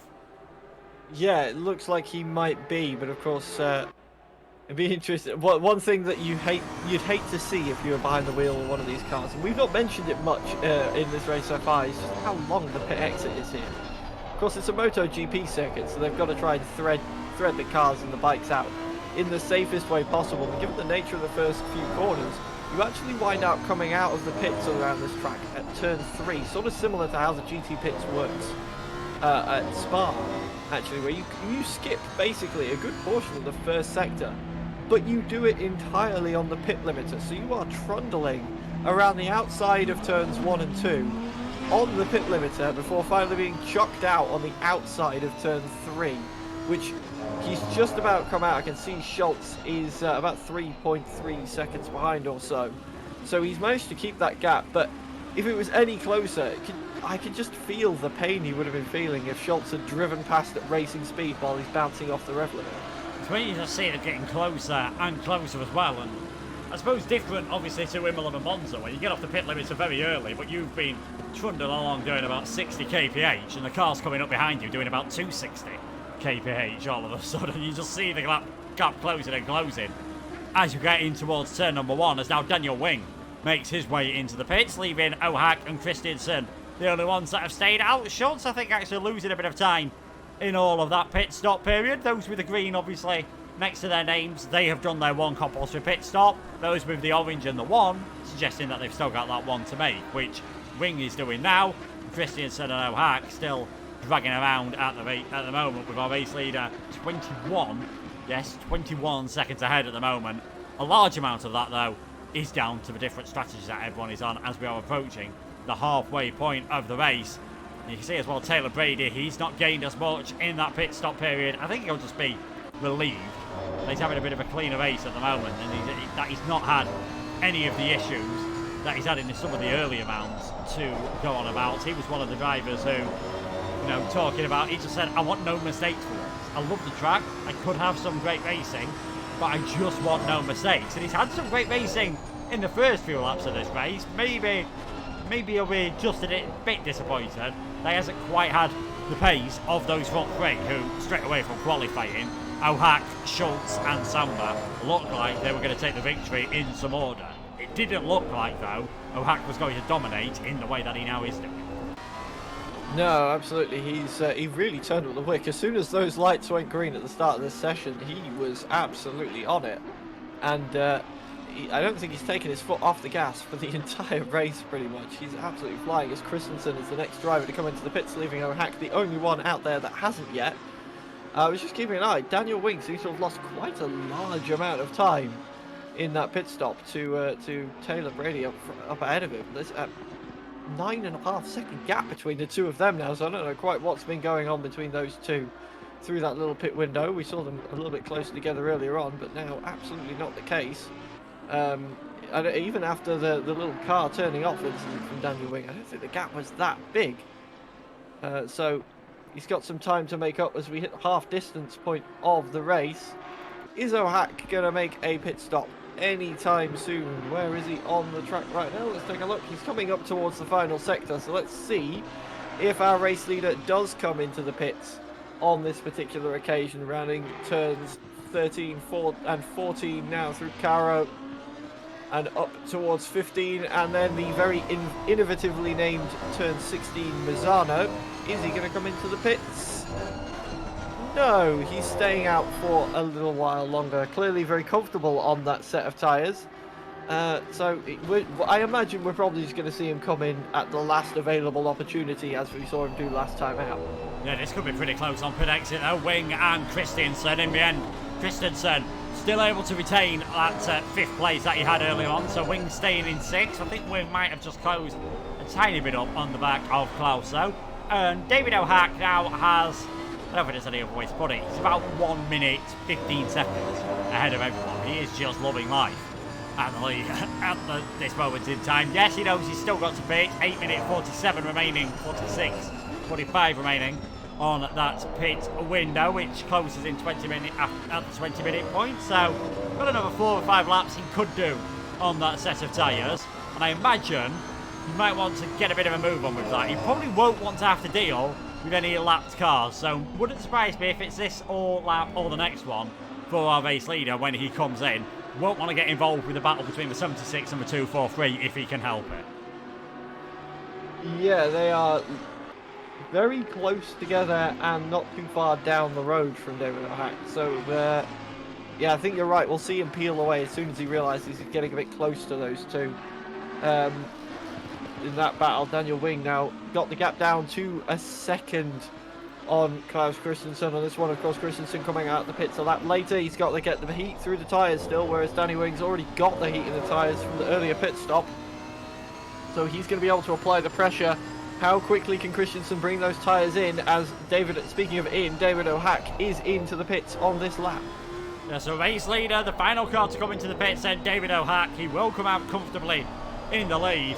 Yeah, it looks like he might be, but of course, it'd be interesting. One thing that you'd hate to see if you were behind the wheel of one of these cars, and we've not mentioned it much in this race so far, is just how long the pit exit is here. Of course, it's a MotoGP circuit, so they've got to try and thread the cars and the bikes out in the safest way possible. And given the nature of the first few corners, you actually wind up coming out of the pits around this track at turn 3, sort of similar to how the GT pits works at Spa, actually, where you skip basically a good portion of the first sector, but you do it entirely on the pit limiter. So you are trundling around the outside of turns 1 and 2 on the pit limiter before finally being chucked out on the outside of turn 3, which he's just about come out. I can see Schultz is about 3.3 seconds behind or so. So he's managed to keep that gap, but if it was any closer, I could just feel the pain he would have been feeling if Schultz had driven past at racing speed while he's bouncing off the rev limiter. It's when you just see it getting closer and closer as well, and I suppose different obviously to Imola and Monza, where you get off the pit limiter very early, but you've been trundling along doing about 60 kph and the car's coming up behind you doing about 260 kph. All of a sudden you just see the gap closing and closing as you get in towards turn number 1, as now Daniel Wing makes his way into the pits, leaving O'Hack and Christensen the only ones that have stayed out. Schultz, I think, actually losing a bit of time in all of that pit stop period. Those with the green, obviously, next to their names, they have done their one compulsory pit stop. Those with the orange and the 1, suggesting that they've still got that one to make, which Wing is doing now. Christensen and O'Hack still dragging around at the moment, with our race leader 21 seconds ahead at the moment. A large amount of that, though, is down to the different strategies that everyone is on as we are approaching the halfway point of the race. And you can see as well Taylor Brady, he's not gained as much in that pit stop period. I think he'll just be relieved. He's having a bit of a cleaner race at the moment, and he's not had any of the issues that he's had in some of the earlier rounds to go on about. He was one of the drivers who, you know, talking about, he just said, I want no mistakes for once. I love the track, I could have some great racing, but I just want no mistakes. And he's had some great racing in the first few laps of this race. Maybe he'll be just a bit disappointed that he hasn't quite had the pace of those front three, who straight away from qualifying O'Hack, Schultz and Samba looked like they were going to take the victory in some order. It didn't look like, though, O'Hack was going to dominate in the way that he now is doing. No, absolutely. He really turned up the wick. As soon as those lights went green at the start of this session, he was absolutely on it. And I don't think he's taken his foot off the gas for the entire race, pretty much. He's absolutely flying as Christensen is the next driver to come into the pits, leaving O'Hack the only one out there that hasn't yet. I was just keeping an eye. Daniel Wing seems to have lost quite a large amount of time in that pit stop to Taylor Brady up ahead of him. There's a 9.5 second gap between the two of them now, so I don't know quite what's been going on between those two through that little pit window. We saw them a little bit closer together earlier on, but now absolutely not the case. And even after the little car turning off incident from Daniel Wing, I don't think the gap was that big. So he's got some time to make up as we hit the half distance point of the race. Is O'Hack going to make a pit stop anytime soon? Where is he on the track right now? Let's take a look. He's coming up towards the final sector, so let's see if our race leader does come into the pits on this particular occasion, rounding turns 13, 4 and 14 now through Caro and up towards 15, and then the very innovatively named turn 16 Misano. Is he going to come into the pits? No, he's staying out for a little while longer. Clearly very comfortable on that set of tyres. So I imagine we're probably just going to see him come in at the last available opportunity, as we saw him do last time out. Yeah, this could be pretty close on pit exit though. Wing and Christensen in the end. Christensen still able to retain that fifth place that he had earlier on, so Wing staying in sixth. I think Wing might have just closed a tiny bit up on the back of Klaus though. And David O'Hack now has, I don't think there's any other way to put it, he's about 1 minute 15 seconds ahead of everyone. He is just loving life at the lead at this moment in time. Yes, he knows he's still got to pit. 8 minute 47 remaining, 46, 45 remaining on that pit window, which closes in 20 minutes at the 20-minute point. So got another 4 or 5 laps he could do on that set of tyres, and I imagine you might want to get a bit of a move on with that. You probably won't want to have to deal with any lapped cars, so wouldn't surprise me if it's this or lap or the next one for our race leader when he comes in. Won't want to get involved with the battle between the 76 and the 243 if he can help it. Yeah, they are very close together and not too far down the road from David O'Hack. So, yeah, I think you're right. We'll see him peel away as soon as he realises he's getting a bit close to those two. In that battle, Daniel Wing now got the gap down to a second on Klaus Christensen. On this one, of course, Christensen coming out the pits a lap later. He's got to get the heat through the tyres still, whereas Danny Wing's already got the heat in the tyres from the earlier pit stop. So he's going to be able to apply the pressure. How quickly can Christensen bring those tyres in, as speaking of David O'Hack is into the pits on this lap. Yeah, so race leader, the final car to come into the pits, then David O'Hack. He will come out comfortably in the lead.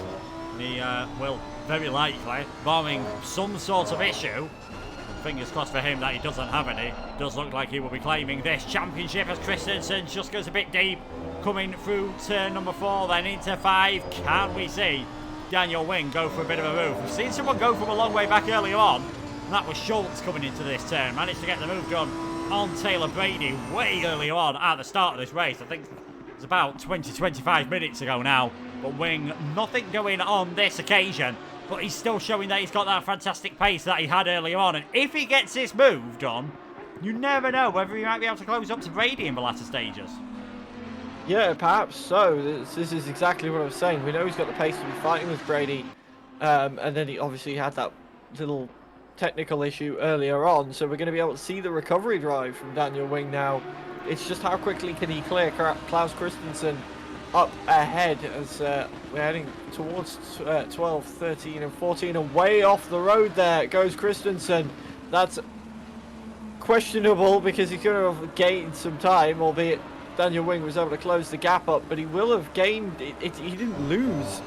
He will very likely, barring some sort of issue, fingers crossed for him that he doesn't have any, does look like he will be claiming this championship as Christensen just goes a bit deep, coming through turn number 4, then into 5. Can we see Daniel Wing go for a bit of a move? We've seen someone go from a long way back earlier on, and that was Schultz coming into this turn. Managed to get the move done on Taylor Brady way earlier on at the start of this race. I think it's about 20-25 minutes ago now. But Wing, nothing going on this occasion, but he's still showing that he's got that fantastic pace that he had earlier on. And if he gets this move done, you never know whether he might be able to close up to Brady in the latter stages. Yeah, perhaps so. This is exactly what I was saying. We know he's got the pace to be fighting with Brady, and then he obviously had that little technical issue earlier on, so we're going to be able to see the recovery drive from Daniel Wing now. It's just how quickly can he clear Klaus Christensen up ahead as we're heading towards 12, 13 and 14, and way off the road there goes Christensen. That's questionable because he could have gained some time, albeit Daniel Wing was able to close the gap up, but he will have gained it. He didn't lose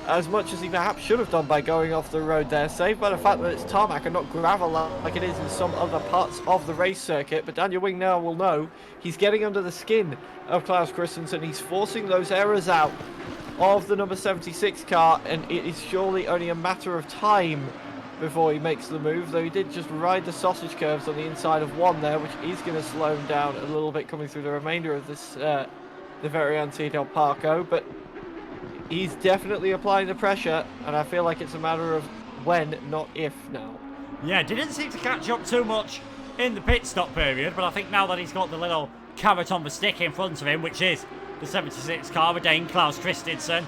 as much as he perhaps should have done by going off the road there, saved by the fact that it's tarmac and not gravel like it is in some other parts of the race circuit. But Daniel Wing now will know he's getting under the skin of Klaus Christensen. He's forcing those errors out of the number 76 car, and it is surely only a matter of time before he makes the move, though he did just ride the sausage curves on the inside of one there, which is going to slow him down a little bit coming through the remainder of this, the Variante del Parco, but he's definitely applying the pressure, and I feel like it's a matter of when, not if now. Yeah, didn't seem to catch up too much in the pit stop period, but I think now that he's got the little carrot on the stick in front of him, which is the 76 car with Dane Klaus Christensen,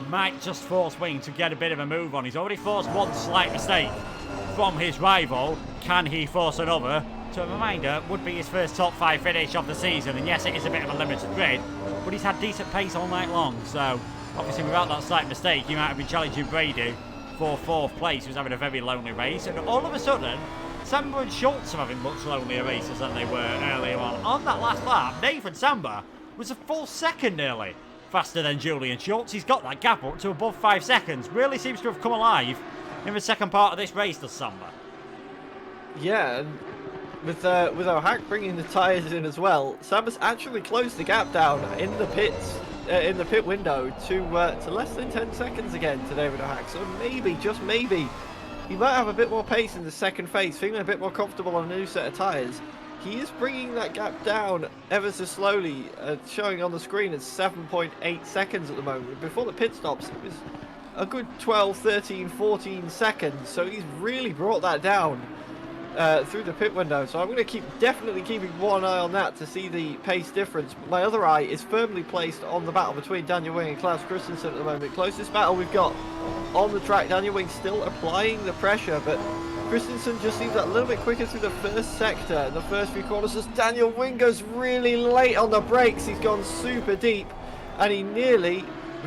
might just force Wing to get a bit of a move on. He's already forced one slight mistake from his rival. Can he force another? So a reminder, would be his first top 5 finish of the season, and yes, it is a bit of a limited grid, but he's had decent pace all night long, so obviously without that slight mistake, he might have been challenging Brady for 4th place, who's having a very lonely race, and all of a sudden, Samba and Schultz are having much lonelier races than they were earlier on. On that last lap, Nathan Samba was a full second nearly faster than Julian Schultz. He's got that gap up to above 5 seconds. Really seems to have come alive in the second part of this race, does Samba. Yeah, and with O'Hack bringing the tyres in as well, Samba's actually closed the gap down in the pits, in the pit window to less than 10 seconds again to David O'Hack. So maybe, just maybe, he might have a bit more pace in the second phase, feeling a bit more comfortable on a new set of tyres. He is bringing that gap down ever so slowly, showing on the screen as 7.8 seconds at the moment. Before the pit stops, it was a good 12, 13, 14 seconds. So he's really brought that down through the pit window. So I'm going to definitely keeping one eye on that to see the pace difference. My other eye is firmly placed on the battle between Daniel Wing and Klaus Christensen at the moment. Closest battle we've got on the track. Daniel Wing still applying the pressure, but Christensen just seems a little bit quicker through the first sector and the first few corners as Daniel Wing goes really late on the brakes. He's gone super deep and he nearly,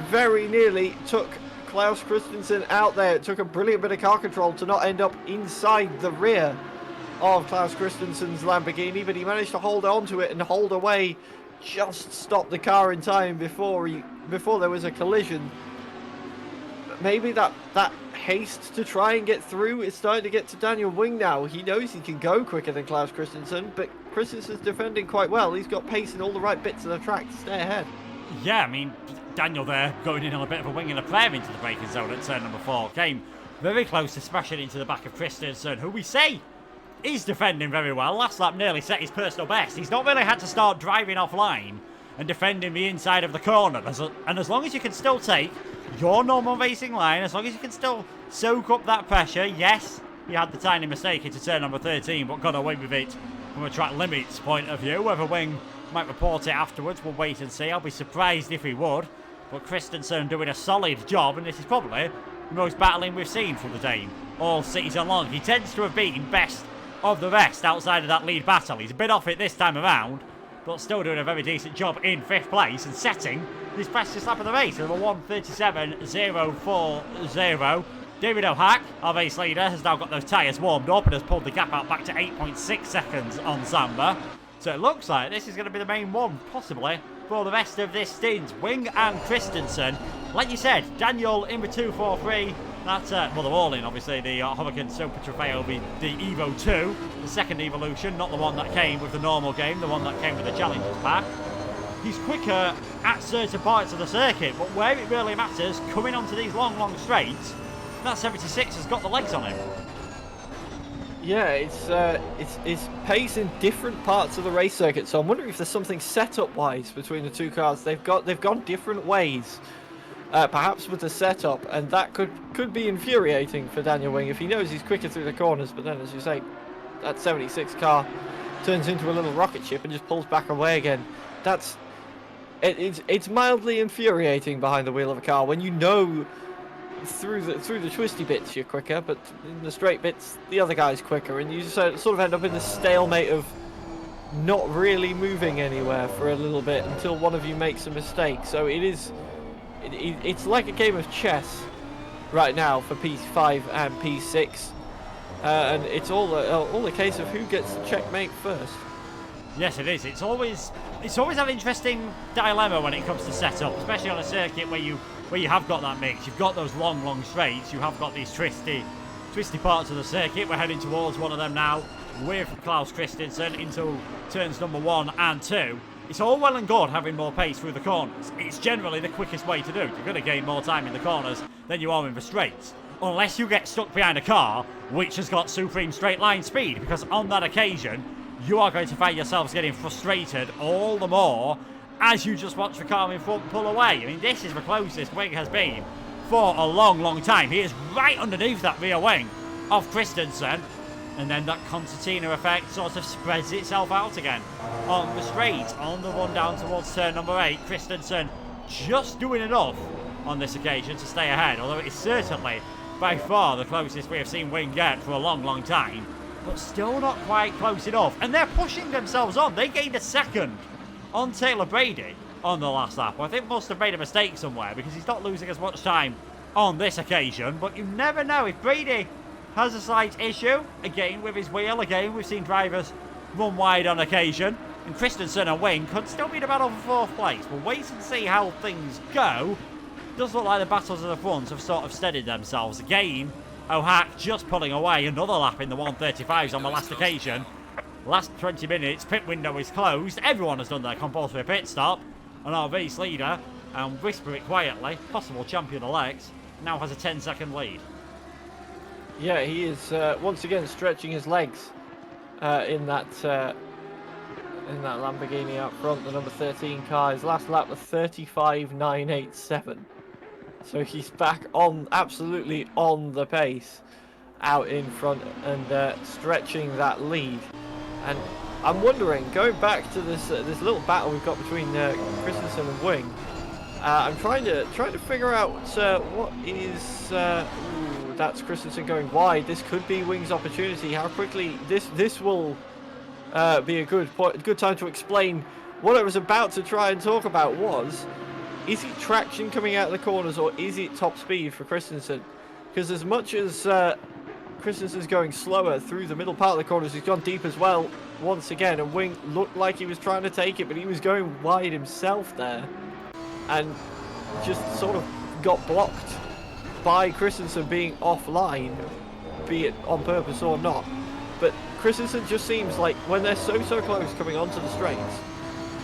very nearly took Klaus Christensen out there. It took a brilliant bit of car control to not end up inside the rear of Klaus Christensen's Lamborghini, but he managed to hold on to it and hold away, just stop the car in time before there was a collision. Maybe that haste to try and get through is starting to get to Daniel Wing now. He knows he can go quicker than Klaus Christensen, but Christensen's defending quite well. He's got pace in all the right bits of the track to stay ahead. Yeah, I mean, Daniel there going in on a bit of a wing and a prayer into the braking zone at turn number 4. Came very close to smashing into the back of Christensen, who we say is defending very well. Last lap nearly set his personal best. He's not really had to start driving offline and defending the inside of the corner. And as long as you can still take your normal racing line, as long as you can still soak up that pressure, yes, he had the tiny mistake into turn number 13, but got away with it from a track limits point of view. Whether Wing might report it afterwards, we'll wait and see. I'll be surprised if he would. But Christensen doing a solid job, and this is probably the most battling we've seen from the Dane all season long. He tends to have been best of the rest outside of that lead battle. He's a bit off it this time around, but still doing a very decent job in 5th place and setting his fastest lap of the race with a 1:37.040. David O'Hack, our race leader, has now got those tyres warmed up and has pulled the gap out back to 8.6 seconds on Samba. So it looks like this is going to be the main one, possibly, for the rest of this stint. Wing and Christensen. Like you said, Daniel in with 2.43. That's, well, they're all in, obviously. The Hurricane Super Trofeo will be the Evo 2, the second evolution, not the one that came with the normal game, the one that came with the Challengers pack. He's quicker at certain parts of the circuit, but where it really matters, coming onto these long straights, that 76 has got the legs on him. Yeah, it's pace in different parts of the race circuit, so I'm wondering if there's something setup-wise between the two cars. They've gone different ways, perhaps with the setup, and that could be infuriating for Daniel Wing if he knows he's quicker through the corners, but then, as you say, that 76 car turns into a little rocket ship and just pulls back away again. It's mildly infuriating behind the wheel of a car when you know through the twisty bits you're quicker, but in the straight bits the other guy's quicker, and you sort of end up in this stalemate of not really moving anywhere for a little bit until one of you makes a mistake. So it's like a game of chess right now for P5 and P6, and it's all a case of who gets the checkmate first. Yes, it is. It's always an interesting dilemma when it comes to setup, especially on a circuit where you have got that mix. You've got those long straights. You have got these twisty parts of the circuit. We're heading towards one of them now with Klaus Christensen into turns number 1 and 2. It's all well and good having more pace through the corners. It's generally the quickest way to do it. You're going to gain more time in the corners than you are in the straights. unless you get stuck behind a car which has got supreme straight line speed, because on that occasion, you are going to find yourselves getting frustrated all the more as you just watch the car in front pull away. I mean, this is the closest Wing has been for a long, long time. He is right underneath that rear wing of Christensen, and then that concertina effect sort of spreads itself out again on the straight, on the run down towards turn number 8. Christensen just doing enough on this occasion to stay ahead, although it is certainly by far the closest we have seen Wing get for a long, long time, but still not quite close enough. And they're pushing themselves on. They gained a second on Taylor Brady on the last lap. I think must have made a mistake somewhere, because he's not losing as much time on this occasion, but you never know. If Brady has a slight issue, again with his wheel, again we've seen drivers run wide on occasion, and Christensen and Wing could still be in a battle for 4th place. We'll wait and see how things go. Does look like the battles at the front have sort of steadied themselves. Again, O'Hack just pulling away another lap in the 135s on the last occasion. Last 20 minutes, pit window is closed. Everyone has done their compulsory pit stop. And our race leader, and whisper it quietly, possible champion-elect, now has a 10-second lead. Yeah, he is once again stretching his legs in that Lamborghini out front, the number 13 car. His last lap was 35.987. So he's back on, absolutely on the pace out in front and stretching that lead. And I'm wondering, going back to this this little battle we've got between Christensen and Wing, I'm trying to figure out what is. Ooh, that's Christensen going wide. This could be Wing's opportunity. How quickly this will be a good time to explain what I was about to try and talk about. Is it traction coming out of the corners, or is it top speed for Christensen? Because as much as Christensen's going slower through the middle part of the corners, he's gone deep as well once again, and Wing looked like he was trying to take it, but he was going wide himself there and just sort of got blocked by Christensen being offline, be it on purpose or not. But Christensen just seems like when they're so close coming onto the straights,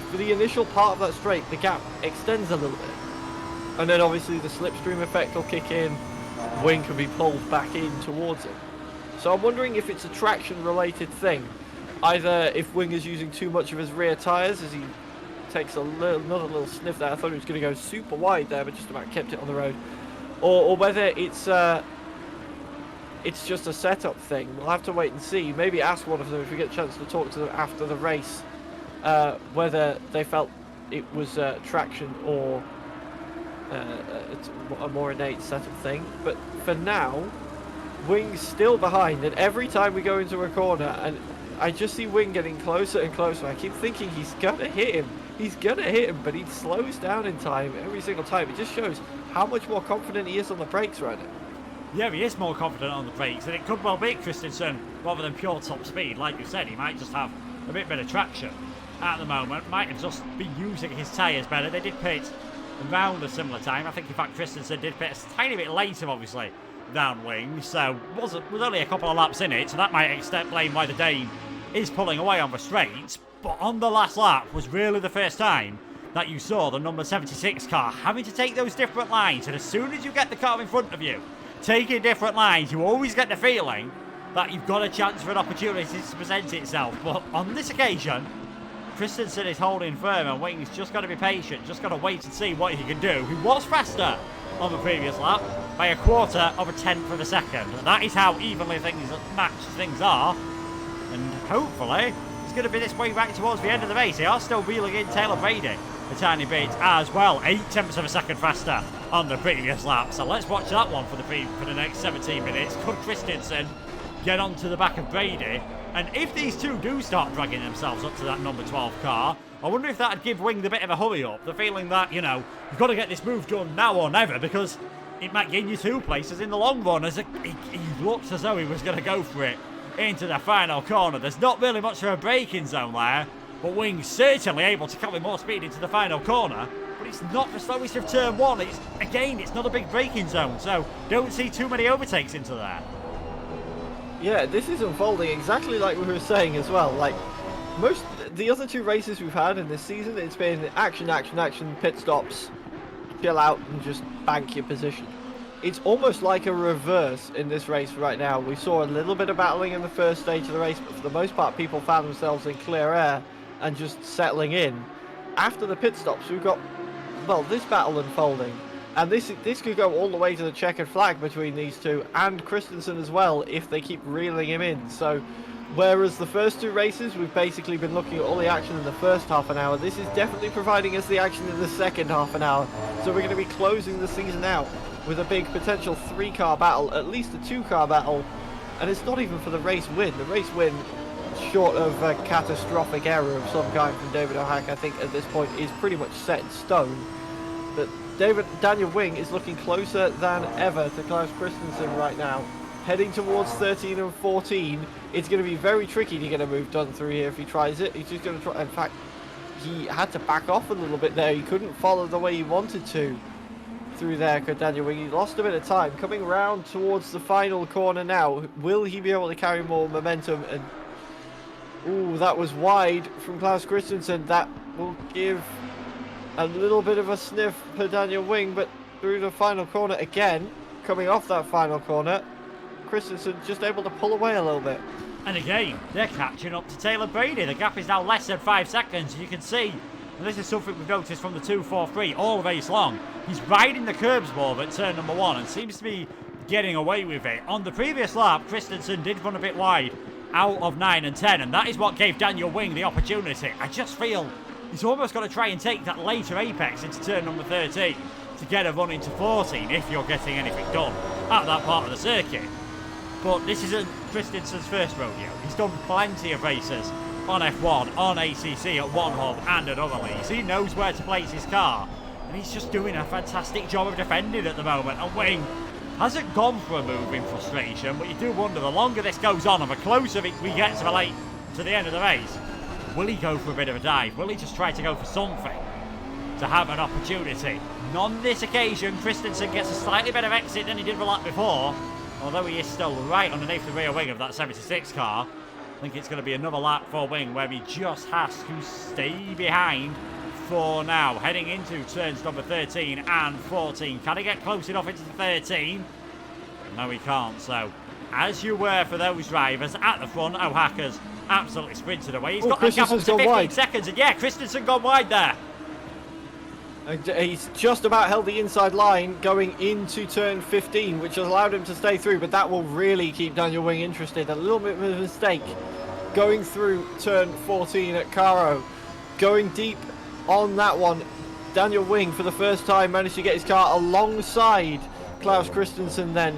for the initial part of that straight, the gap extends a little bit, and then obviously the slipstream effect will kick in. Wing can be pulled back in towards it. So I'm wondering if it's a traction related thing, either if Wing is using too much of his rear tyres as he takes another little sniff there. I thought he was going to go super wide there, but just about kept it on the road, or whether it's just a setup thing. We'll have to wait and see. Maybe ask one of them if we get a chance to talk to them after the race, whether they felt it was traction or a more innate setup thing. But for now, Wing's still behind, and every time we go into a corner, and I just see Wing getting closer and closer. I keep thinking he's gonna hit him. He's gonna hit him, but he slows down in time every single time. It just shows how much more confident he is on the brakes right now. Yeah, he is more confident on the brakes, and it could well be Christensen rather than pure top speed. Like you said, he might just have a bit better traction at the moment. Might have just been using his tyres better. They did pit around a similar time. I think, in fact, Christensen did pit a tiny bit later, obviously, than Wing, so was only a couple of laps in it, so that might explain why the Dane is pulling away on the straights. But on the last lap was really the first time that you saw the number 76 car having to take those different lines, and as soon as you get the car in front of you taking different lines, you always get the feeling that you've got a chance for an opportunity to present itself. But on this occasion, Christensen is holding firm, and Wing's just got to be patient, just got to wait and see what he can do. He was faster on the previous lap by a quarter of a tenth of a second. That is how evenly matched things are, and hopefully it's going to be this way back towards the end of the race. They are still reeling in Taylor Brady a tiny bit as well, 0.8 of a second faster on the previous lap. So let's watch that one for the next 17 minutes. Could Christensen get onto the back of Brady? And if these two do start dragging themselves up to that number 12 car, I wonder if that'd give Wing the bit of a hurry up. The feeling that, you know, you've got to get this move done now or never, because it might gain you 2 places in the long run. As he looked as though he was going to go for it into the final corner. There's not really much of a braking zone there, but Wing's certainly able to come with more speed into the final corner. But it's not the slowest of turn 1. It's not a big braking zone, so don't see too many overtakes into there. Yeah, this is unfolding exactly like we were saying as well. Like the other 2 races we've had in this season, it's been action, pit stops, chill out and just bank your position. it's almost like a reverse in this race right now. We saw a little bit of battling in the first stage of the race, but for the most part, people found themselves in clear air and just settling in. After the pit stops, we've got, well, this battle unfolding. And this could go all the way to the checkered flag between these two, and Christensen as well, if they keep reeling him in. So, whereas the first two races, we've basically been looking at all the action in the first half an hour, this is definitely providing us the action in the second half an hour. So we're going to be closing the season out with a big potential 3-car battle, at least a 2-car battle. And it's not even for the race win. The race win, short of a catastrophic error of some kind from David O'Hack, I think at this point is pretty much set in stone. But Daniel Wing is looking closer than ever to Klaus Christensen right now. Heading towards 13 and 14. It's going to be very tricky to get a move done through here if he tries it. He's just going to try. In fact, he had to back off a little bit there. He couldn't follow the way he wanted to through there, could Daniel Wing. He lost a bit of time. Coming round towards the final corner now. Will he be able to carry more momentum? And ooh, that was wide from Klaus Christensen. That will give a little bit of a sniff for Daniel Wing, but through the final corner again, coming off that final corner, Christensen just able to pull away a little bit. And again, they're catching up to Taylor Brady. The gap is now less than 5 seconds. You can see, and this is something we've noticed from the 2-4-3 all race long, he's riding the curbs more at turn number 1 and seems to be getting away with it. On the previous lap, Christensen did run a bit wide out of 9 and 10, and that is what gave Daniel Wing the opportunity. I just feel he's almost got to try and take that later apex into turn number 13 to get a run into 14 if you're getting anything done at that part of the circuit. But this isn't Christensen's first rodeo. He's done plenty of races on F1, on ACC at one hub and at other leagues. He knows where to place his car, and he's just doing a fantastic job of defending at the moment. And Wing hasn't gone for a move in frustration, but you do wonder, the longer this goes on and the closer we get to the end of the race, will he go for a bit of a dive? Will he just try to go for something to have an opportunity? On this occasion, Christensen gets a slightly better exit than he did the lap before, although he is still right underneath the rear wing of that 76 car. I think it's going to be another lap for Wing where he just has to stay behind for now. Heading into turns number 13 and 14. Can he get close enough into the 13? No, he can't. So, as you were for those drivers at the front, O'Hacker's absolutely sprinted away. He's got that gap up to 15 seconds. And yeah, Christensen gone wide there. He's just about held the inside line going into turn 15, which has allowed him to stay through, but that will really keep Daniel Wing interested. A little bit of a mistake going through turn 14 at Caro. Going deep on that one, Daniel Wing for the first time managed to get his car alongside Klaus Christensen then,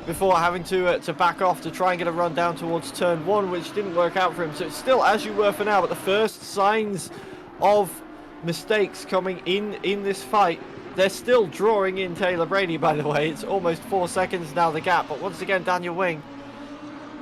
before having to back off to try and get a run down towards turn 1, which didn't work out for him. So it's still as you were for now, but the first signs of mistakes coming in this fight. They're still drawing in Taylor Brady, by the way. It's almost 4 seconds now, the gap, but once again Daniel Wing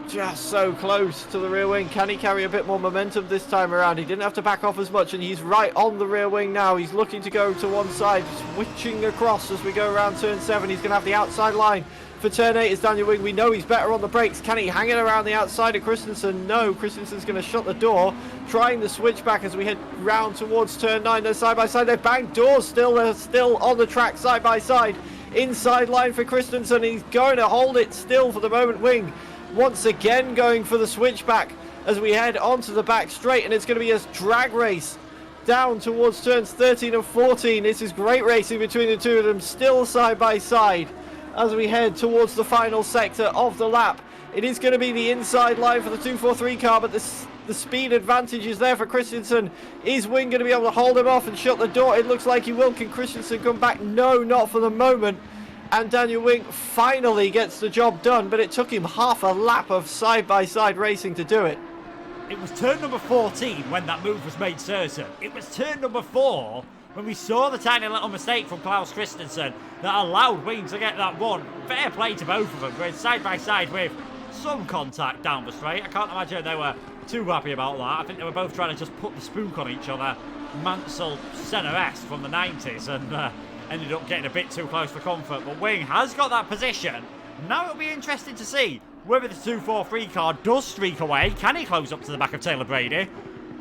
just so close to the rear wing. Can he carry a bit more momentum this time around? He didn't have to back off as much, and he's right on the rear wing now. He's looking to go to one side, switching across as we go around turn 7. He's going to have the outside line for turn 8 is Daniel Wing. We know he's better on the brakes. Can he hang it around the outside of Christensen? No, Christensen's going to shut the door, trying the switch back as we head round towards turn 9. They're side by side. They've banged doors still. They're still on the track side by side. Inside line for Christensen. He's going to hold it still for the moment. Wing once again going for the switchback as we head onto the back straight, and it's going to be a drag race down towards turns 13 and 14. This is great racing between the two of them, still side by side as we head towards the final sector of the lap. It is going to be the inside line for the 243 car, but the speed advantage is there for Christensen. Is Wing going to be able to hold him off and shut the door? It looks like he will. Can Christensen come back? No, not for the moment. And Daniel Wing finally gets the job done, but it took him half a lap of side-by-side racing to do it. It was turn number 14 when that move was made certain. It was turn number 4 when we saw the tiny little mistake from Klaus Christensen that allowed Wing to get that one. Fair play to both of them, going side-by-side with some contact down the straight. I can't imagine they were too happy about that. I think they were both trying to just put the spook on each other. Mansell Senna-esque from the 90s, and ended up getting a bit too close for comfort, but Wing has got that position. Now it'll be interesting to see whether the 243 car does streak away. Can he close up to the back of Taylor Brady?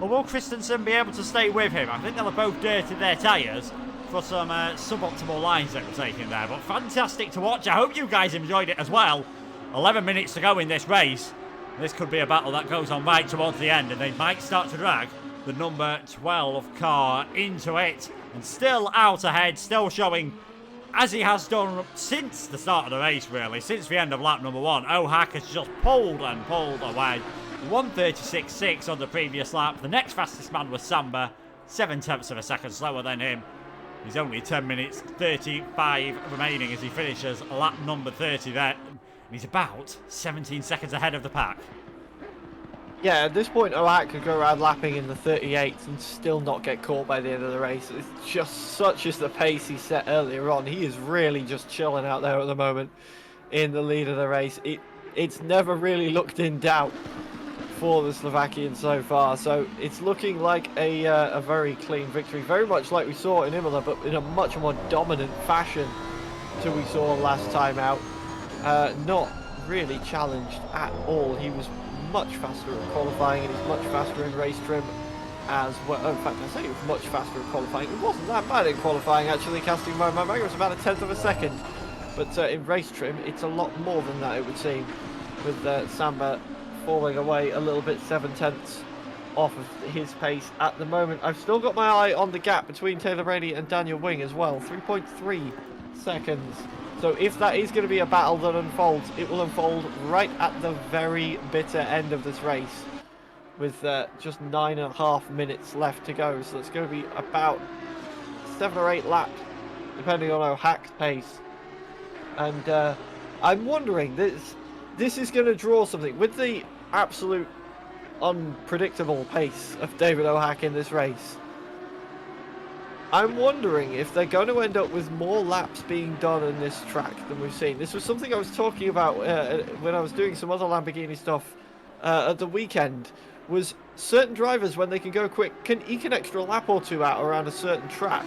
Or will Christensen be able to stay with him? I think they'll have both dirted their tyres for some suboptimal lines that were taken there. But fantastic to watch. I hope you guys enjoyed it as well. 11 minutes to go in this race. This could be a battle that goes on right towards the end, and they might start to drag the number 12 car into it. And still out ahead, still showing, as he has done since the start of the race, really, since the end of lap number 1. O'Hack has just pulled and pulled away. 1:36.6 on the previous lap. The next fastest man was Samba, 0.7 of a second slower than him. He's only 10 minutes 35 remaining as he finishes lap number 30 there. And he's about 17 seconds ahead of the pack. Yeah, at this point, O'Hack could go around lapping in the 38s and still not get caught by the end of the race. It's just such as the pace he set earlier on. He is really just chilling out there at the moment in the lead of the race. It's never really looked in doubt for the Slovakian so far, so it's looking like a very clean victory, very much like we saw in Imola, but in a much more dominant fashion to we saw last time out. Not really challenged at all. He was much faster at qualifying, and he's much faster in race trim as well. Oh, in fact, I say he was much faster at qualifying. It wasn't that bad in qualifying, actually, casting my mind back. It was about 1/10 of a second, but in race trim it's a lot more than that, it would seem, with Samba falling away a little bit, 7/10 off of his pace at the moment. I've still got my eye on the gap between Taylor Brady and Daniel Wing as well, 3.3 seconds. So if that is going to be a battle that unfolds, it will unfold right at the very bitter end of this race, with just 9.5 minutes left to go. So it's going to be about 7 or 8 laps, depending on O'Hack's pace. And I'm wondering, this is going to draw something with the absolute unpredictable pace of David O'Hack in this race. I'm wondering if they're going to end up with more laps being done in this track than we've seen. This was something I was talking about when I was doing some other Lamborghini stuff at the weekend, was certain drivers, when they can go quick, can eke an extra lap or two out around a certain track.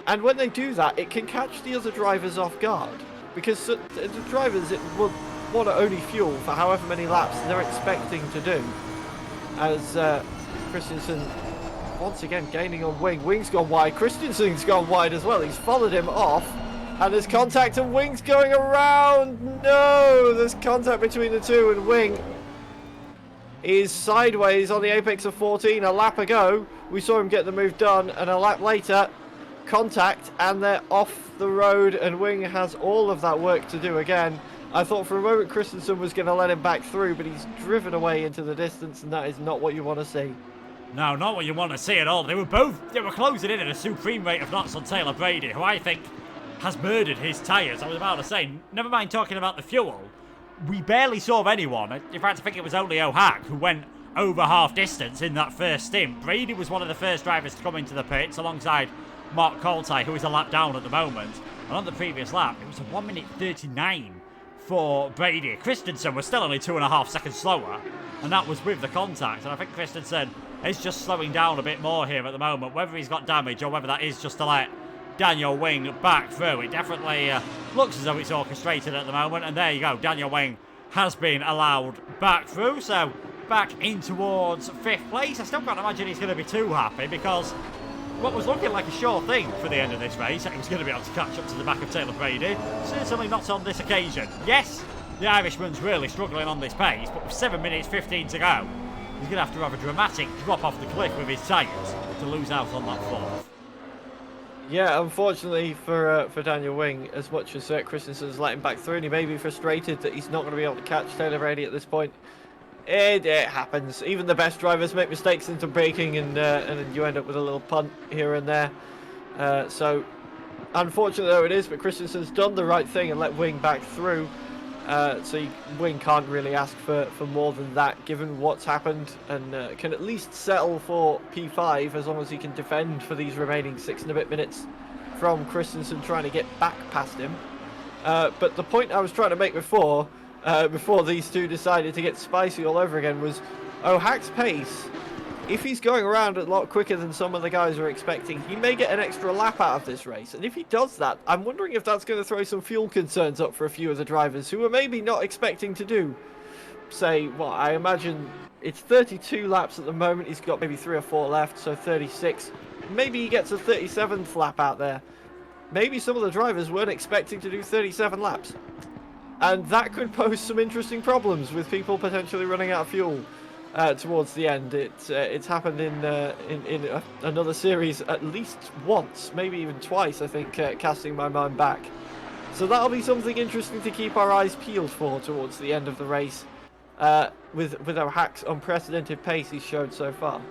And when they do that, it can catch the other drivers off guard, because the drivers will want to only fuel for however many laps they're expecting to do. As Christensen once again gaining on Wing. Wing's gone wide. Christensen's gone wide as well. He's followed him off. And there's contact and Wing's going around. No! There's contact between the two, and Wing is sideways on the apex of 14. A lap ago, we saw him get the move done, and a lap later, contact, and they're off the road, and Wing has all of that work to do again. I thought for a moment Christensen was going to let him back through, but he's driven away into the distance, and that is not what you want to see. No, not what you want to see at all. They were closing in at a supreme rate of knots on Taylor Brady, who I think has murdered his tyres. I was about to say, never mind talking about the fuel, we barely saw anyone. In fact, I think it was only O'Hack who went over half distance in that first stint. Brady was one of the first drivers to come into the pits alongside Mark Colty, who is a lap down at the moment. And on the previous lap, it was a 1:39 for Brady. Christensen was still only 2.5 seconds slower, and that was with the contact. And I think Christensen is just slowing down a bit more here at the moment, whether he's got damage or whether that is just to let Daniel Wing back through. It definitely looks as though it's orchestrated at the moment, and there you go, Daniel Wing has been allowed back through, so back in towards 5th place. I still can't imagine he's going to be too happy, because what was looking like a sure thing for the end of this race, he was going to be able to catch up to the back of Taylor Brady, certainly not on this occasion. Yes, the Irishman's really struggling on this pace, but with 7 minutes 15 to go, he's going to have a dramatic drop off the cliff with his tyres to lose out on that 4th. Yeah, unfortunately for Daniel Wing, as much as Christensen's let him back through, and he may be frustrated that he's not going to be able to catch Taylor Brady at this point. It happens. Even the best drivers make mistakes into braking, and then you end up with a little punt here and there. So, unfortunately though it is, but Christensen's done the right thing and let Wing back through. So Wing can't really ask for more than that, given what's happened, and can at least settle for P5 as long as he can defend for these remaining 6 and a bit minutes from Christensen trying to get back past him. But the point I was trying to make before these two decided to get spicy all over again was O'Hack's pace. If he's going around a lot quicker than some of the guys are expecting, he may get an extra lap out of this race. And if he does that, I'm wondering if that's going to throw some fuel concerns up for a few of the drivers who are maybe not expecting to do, say, well, I imagine it's 32 laps at the moment. He's got maybe 3 or 4 left, so 36. maybe he gets a 37th lap out there. Maybe some of the drivers weren't expecting to do 37 laps. And that could pose some interesting problems with people potentially running out of fuel towards the end. It's happened in another series at least once, maybe even twice, I think, casting my mind back. So that'll be something interesting to keep our eyes peeled for towards the end of the race, with our Hack's unprecedented pace he's showed so far.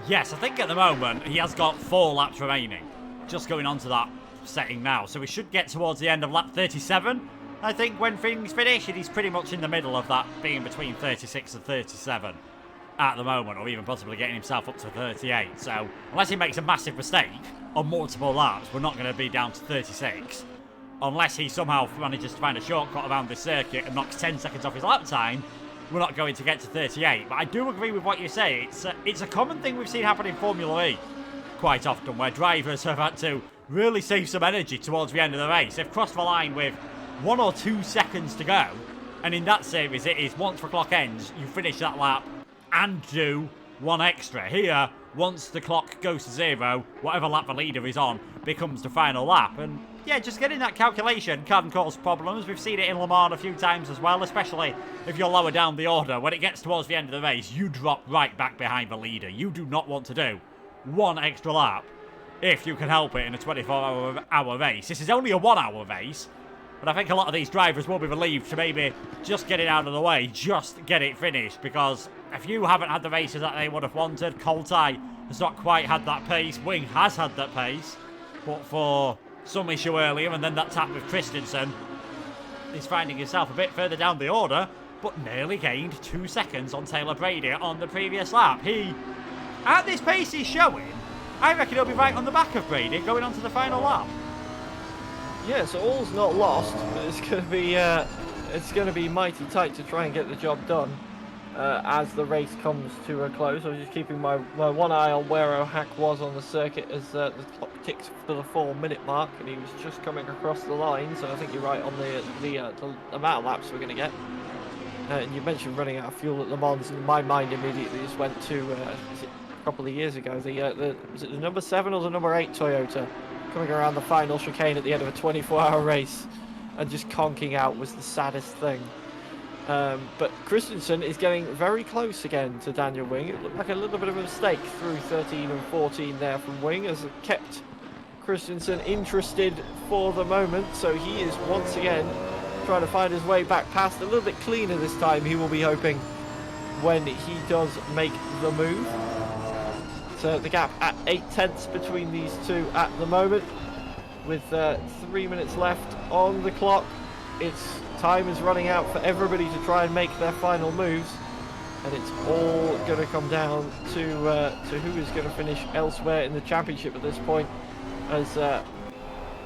Yes, I think at the moment he has got 4 laps remaining. Just going on to that setting now. So we should get towards the end of lap 37, I think, when things finish. And he's pretty much in the middle of that, being between 36 and 37 at the moment, or even possibly getting himself up to 38. So unless he makes a massive mistake on multiple laps, we're not going to be down to 36. Unless he somehow manages to find a shortcut around the circuit and knocks 10 seconds off his lap time, we're not going to get to 38. But I do agree with what you say. It's a common thing we've seen happen in Formula E quite often, where drivers have had to really save some energy towards the end of the race. They've crossed the line with 1 or 2 seconds to go, and in that series it is once the clock ends, you finish that lap and do 1 extra. Here, once the clock goes to 0, whatever lap the leader is on becomes the final lap. And yeah, just getting that calculation can cause problems. We've seen it in Le Mans a few times as well, especially if you're lower down the order. When it gets towards the end of the race, you drop right back behind the leader. You do not want to do 1 extra lap if you can help it in a 24-hour race. This is only a 1-hour race, but I think a lot of these drivers will be relieved to maybe just get it out of the way, just get it finished, because a few haven't had the races that they would have wanted. Coltai has not quite had that pace. Wing has had that pace, but for some issue earlier, and then that tap with Christensen, he's finding himself a bit further down the order, but nearly gained 2 seconds on Taylor Brady on the previous lap. He, at this pace he's showing, I reckon he'll be right on the back of Brady going on to the final lap. Yeah, so all's not lost, but it's going to be mighty tight to try and get the job done as the race comes to a close. I was just keeping my one eye on where O'Hack was on the circuit as the clock ticks for the 4-minute mark, and he was just coming across the line. So I think you're right on the amount of laps we're going to get. And you mentioned running out of fuel at Le Mans, and my mind immediately just went to is it a couple of years ago, was it the number 7 or the number 8 Toyota coming around the final chicane at the end of a 24-hour race and just conking out was the saddest thing. But Christensen is getting very close again to Daniel Wing. It looked like a little bit of a mistake through 13 and 14 there from Wing, as it kept Christensen interested for the moment. So he is once again trying to find his way back past, a little bit cleaner this time, he will be hoping, when he does make the move. So the gap at 8/10 between these two at the moment, with 3 minutes left on the clock. It's time is running out for everybody to try and make their final moves, and it's all going to come down to who is going to finish elsewhere in the championship at this point, as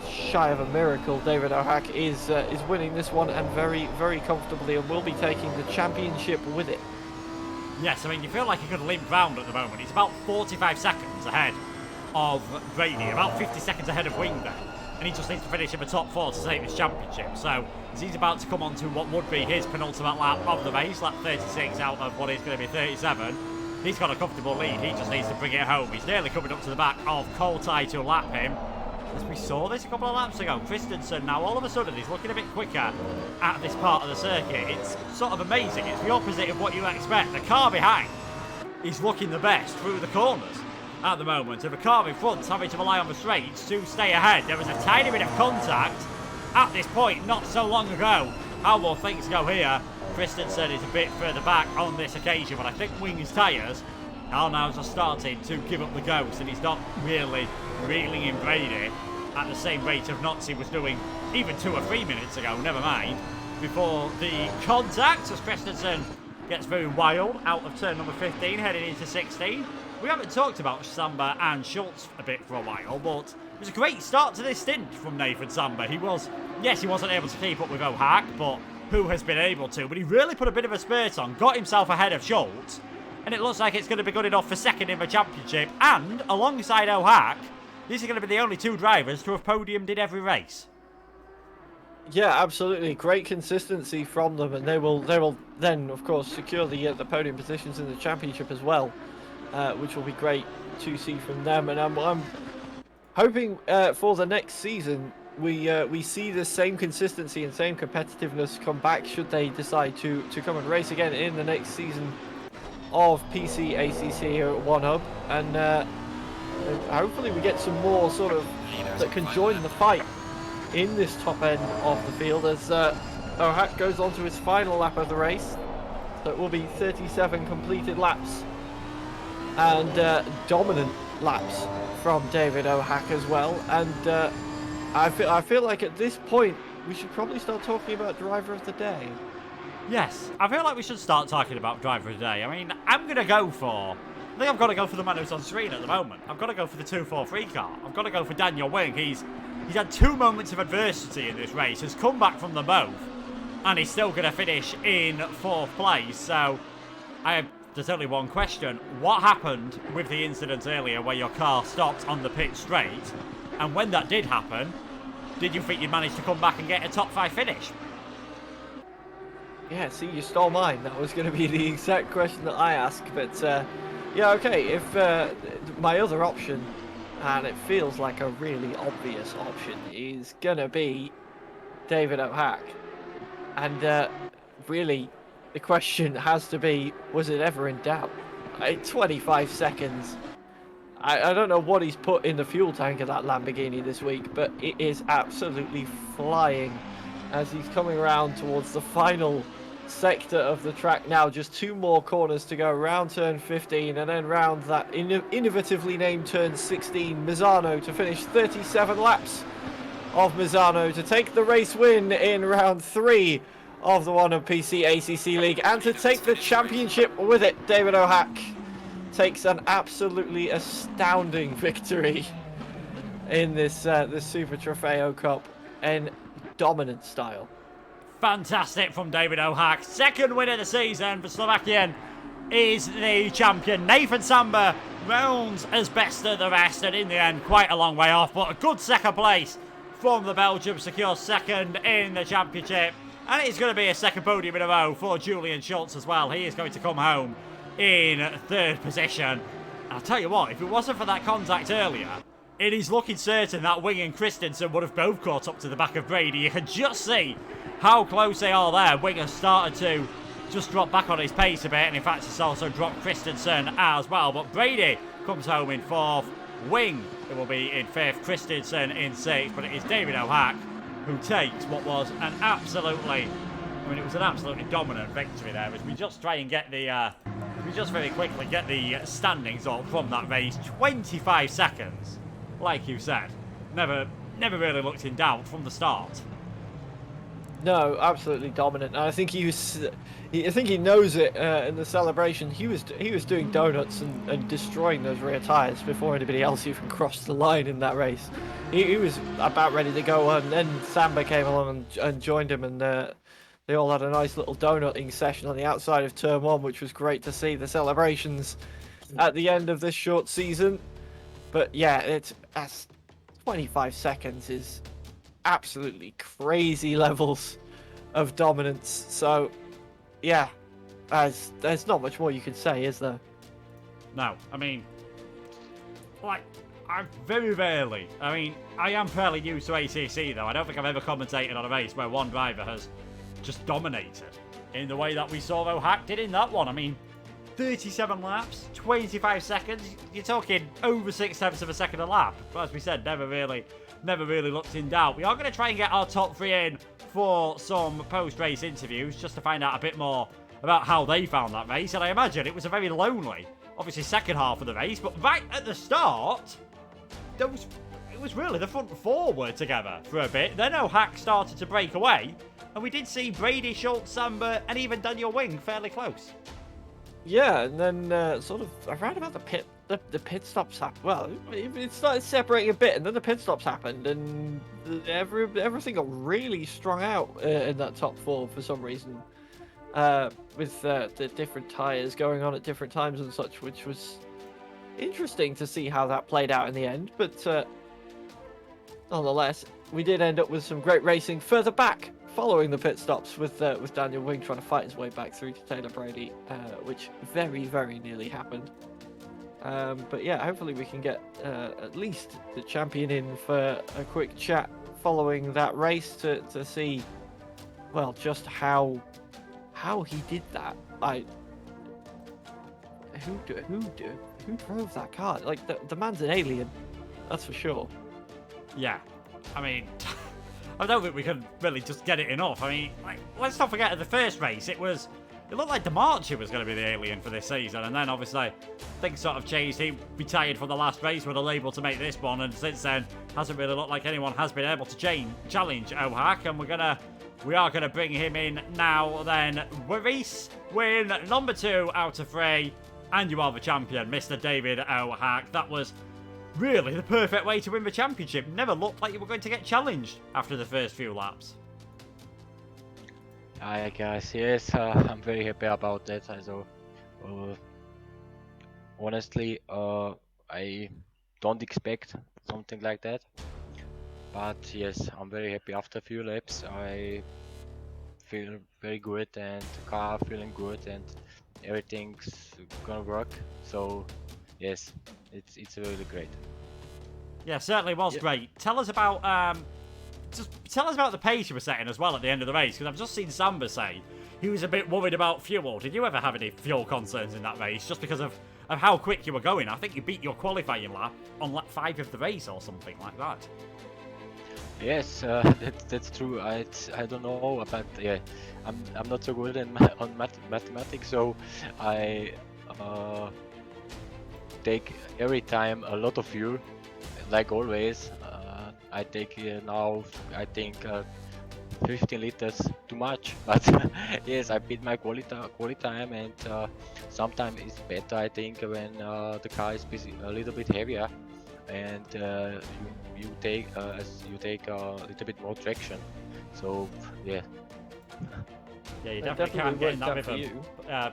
shy of a miracle, David O'Hack is winning this one, and very, very comfortably, and will be taking the championship with it. Yes, I mean, you feel like he could limp round at the moment. He's about 45 seconds ahead of Brady, about 50 seconds ahead of Wing there. And he just needs to finish in the top 4 to save his championship. So, as he's about to come on to what would be his penultimate lap of the race, lap 36 out of what is going to be 37, he's got a comfortable lead. He just needs to bring it home. He's nearly coming up to the back of Coltai to lap him. As we saw this a couple of laps ago, Christensen now all of a sudden he's looking a bit quicker at this part of the circuit. It's sort of amazing. It's the opposite of what you expect. The car behind is looking the best through the corners at the moment, and the car in front having to rely on the straights to stay ahead. There was a tiny bit of contact at this point not so long ago. How will things go here? Christensen is a bit further back on this occasion, but I think Wing's tyres are now just starting to give up the ghost, and he's not really reeling in Brady at the same rate of knots he was doing even 2 or 3 minutes ago, never mind, before the contact, as Christensen gets very wild out of turn number 15 heading into 16. We haven't talked about Samba and Schultz a bit for a while, but it was a great start to this stint from Nathan Samba. He wasn't able to keep up with O'Hack, but who has been able to? But he really put a bit of a spurt on, got himself ahead of Schultz, and it looks like it's going to be good enough for second in the championship. And alongside O'Hack, these are going to be the only 2 drivers to have podiumed in every race. Yeah, absolutely. Great consistency from them, and they will then, of course, secure the podium positions in the championship as well, which will be great to see from them. And I'm hoping for the next season we see the same consistency and same competitiveness come back should they decide to come and race again in the next season of PC ACC here at One Hub, and hopefully we get some more sort of that can join the fight in this top end of the field as Ohak goes on to his final lap of the race. So it will be 37 completed laps and dominant laps from David Ohak as well. And I feel like at this point we should probably start talking about driver of the day. Yes, I feel like we should start talking about driver of the day. I mean, I'm going to go for... I think I've got to go for the man who's on screen at the moment. I've got to go for the 243 car. I've got to go for Daniel Wing. He's had 2 moments of adversity in this race, has come back from them both, and he's still going to finish in 4th place. So, there's only one question. What happened with the incident earlier where your car stopped on the pit straight? And when that did happen, did you think you'd manage to come back and get a top 5 finish? Yeah, see, you stole mine. That was going to be the exact question that I asked, but... yeah, okay, if my other option, and it feels like a really obvious option, is gonna be David Ohak. And really, the question has to be, was it ever in doubt? 25 seconds. I don't know what he's put in the fuel tank of that Lamborghini this week, but it is absolutely flying as he's coming around towards the final sector of the track now. Just 2 more corners to go, round turn 15 and then round that innovatively named turn 16. Misano to finish 37 laps of Misano to take the race win in round 3 of the One Hub PC ACC League and to take the championship with it. David Ohak takes an absolutely astounding victory in this this Super Trofeo Cup in dominant style. Fantastic from David Ohak. 2nd win of the season for Slovakian is the champion. Nathan Samba rounds as best of the rest, and in the end, quite a long way off, but a good 2nd place from the Belgium, secures 2nd in the championship. And it's going to be a 2nd podium in a row for Julian Schultz as well. He is going to come home in 3rd position. And I'll tell you what, if it wasn't for that contact earlier, it is looking certain that Wing and Christensen would have both caught up to the back of Brady. You can just see how close they are there. Wing has started to just drop back on his pace a bit, and in fact it's also dropped Christensen as well. But Brady comes home in 4th. Wing, it will be in 5th. Christensen in 6th. But it is David Ohak who takes what was an absolutely... I mean, it was an absolutely dominant victory there. As we just try and get the... we just very quickly get the standings up from that race. 25 seconds. Like you said, never really looked in doubt from the start. No, absolutely dominant. And I think he was. I think he knows it in the celebration. He was doing donuts and destroying those rear tires before anybody else even crossed the line in that race. He was about ready to go, and then Samba came along and joined him, and they all had a nice little donutting session on the outside of turn 1, which was great to see. The celebrations at the end of this short season. But yeah, that's 25 seconds is absolutely crazy levels of dominance. So yeah, there's not much more you can say, is there? No, I mean, like, I very rarely, I mean, I am fairly used to ACC though. I don't think I've ever commentated on a race where one driver has just dominated in the way that we saw Ohak did in that one. I mean, 37 laps, 25 seconds. You're talking over 6/10 of a second a lap. But as we said, never really looked in doubt. We are going to try and get our top 3 in for some post-race interviews just to find out a bit more about how they found that race. And I imagine it was a very lonely, obviously, 2nd half of the race. But right at the start, it was really the front 4 were together for a bit. Then Ohak started to break away. And we did see Brady, Schultz, Samba, and even Daniel Wing fairly close. Yeah, and then sort of around about the pit stops happened. Well, it started separating a bit, and then the pit stops happened, and everything got really strung out in that top 4 for some reason, with the different tyres going on at different times and such, which was interesting to see how that played out in the end. But nonetheless, we did end up with some great racing further back following the pit stops with Daniel Wing trying to fight his way back through to Taylor Brady, which very, very nearly happened. But yeah, hopefully we can get at least the champion in for a quick chat following that race to see, well, just how he did that. Who drove that car? Like the man's an alien, that's for sure. Yeah, I mean, I don't think we can really just get it enough. I mean, like, let's not forget at the first race, it looked like DeMarchi was going to be the alien for this season, and then obviously things sort of changed. He retired from the last race, was able to make this one, and since then hasn't really looked like anyone has been able to challenge Ohak, and we are gonna bring him in now. Then Waris win number 2 out of 3, and you are the champion, Mr. David Ohak. That was really the perfect way to win the championship. Never looked like you were going to get challenged after the first few laps. Hi guys, yes, I'm very happy about that. Also, honestly, I don't expect something like that. But yes, I'm very happy. After a few laps, I feel very good, and the car feeling good, and everything's gonna work. So yes, it's really great. Yeah, certainly was great. Tell us about the pace you were setting as well at the end of the race, because I've just seen Samba say he was a bit worried about fuel. Did you ever have any fuel concerns in that race, just because of how quick you were going? I think you beat your qualifying lap on lap 5 of the race or something like that. Yes, that's true. I don't know, but yeah, I'm not so good on mathematics, so I take every time a lot of fuel, like always. I take now, I think 15 liters too much, but yes, I beat my quality time, and sometimes it's better, I think, when the car is a little bit heavier, and you take a little bit more traction. So yeah. Yeah, you definitely can get in that rhythm.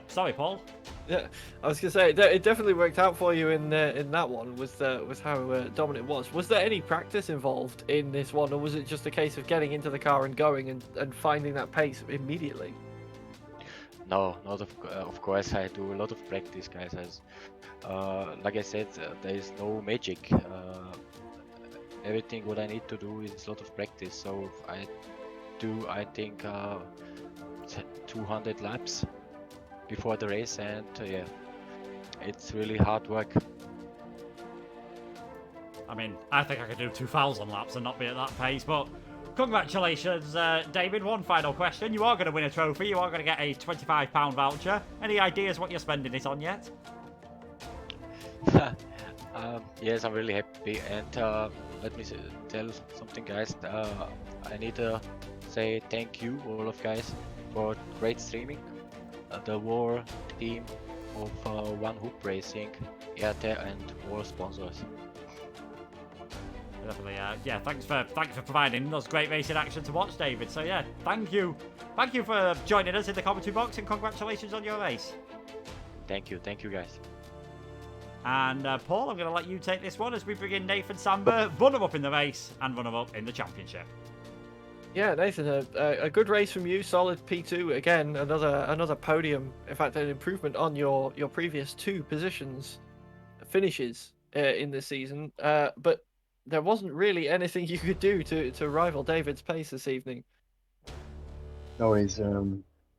Sorry, Paul. Yeah, I was gonna say it definitely worked out for you in that one with how dominant it was. Was there any practice involved in this one, or was it just a case of getting into the car and going and finding that pace immediately? No, not of course. I do a lot of practice, guys. As like I said, there is no magic. Everything what I need to do is a lot of practice. So I think 200 laps before the race, and yeah, it's really hard work. I mean, I think I could do 2,000 laps and not be at that pace, but congratulations, David. One final question. You are going to win a trophy. You are going to get a £25 voucher. Any ideas what you're spending it on yet? Yes, I'm really happy, and let me tell something, guys. I need to say thank you, all of guys, for great streaming. The war team of One Hoop Racing, ERT, and all sponsors. Definitely, yeah. Thanks for providing those great racing action to watch, David. So yeah, thank you for joining us in the commentary box, and congratulations on your race. Thank you, guys. And Paul, I'm going to let you take this one as we bring in Nathan Samba, runner-up in the race and runner-up in the championship. Yeah, Nathan, a good race from you. Solid P2 again. Another podium. In fact, an improvement on your previous 2 positions finishes in this season. But there wasn't really anything you could do to rival David's pace this evening. No, it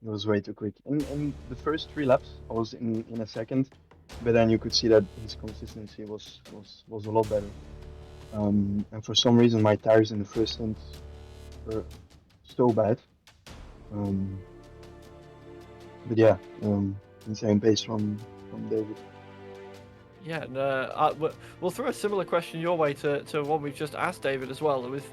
was way too quick. In the first 3 laps, I was in a second, but then you could see that his consistency was a lot better. And for some reason, my tires in the first stint were so bad. But yeah, insane pace from David. Yeah, and we'll throw a similar question your way to one we've just asked David as well. With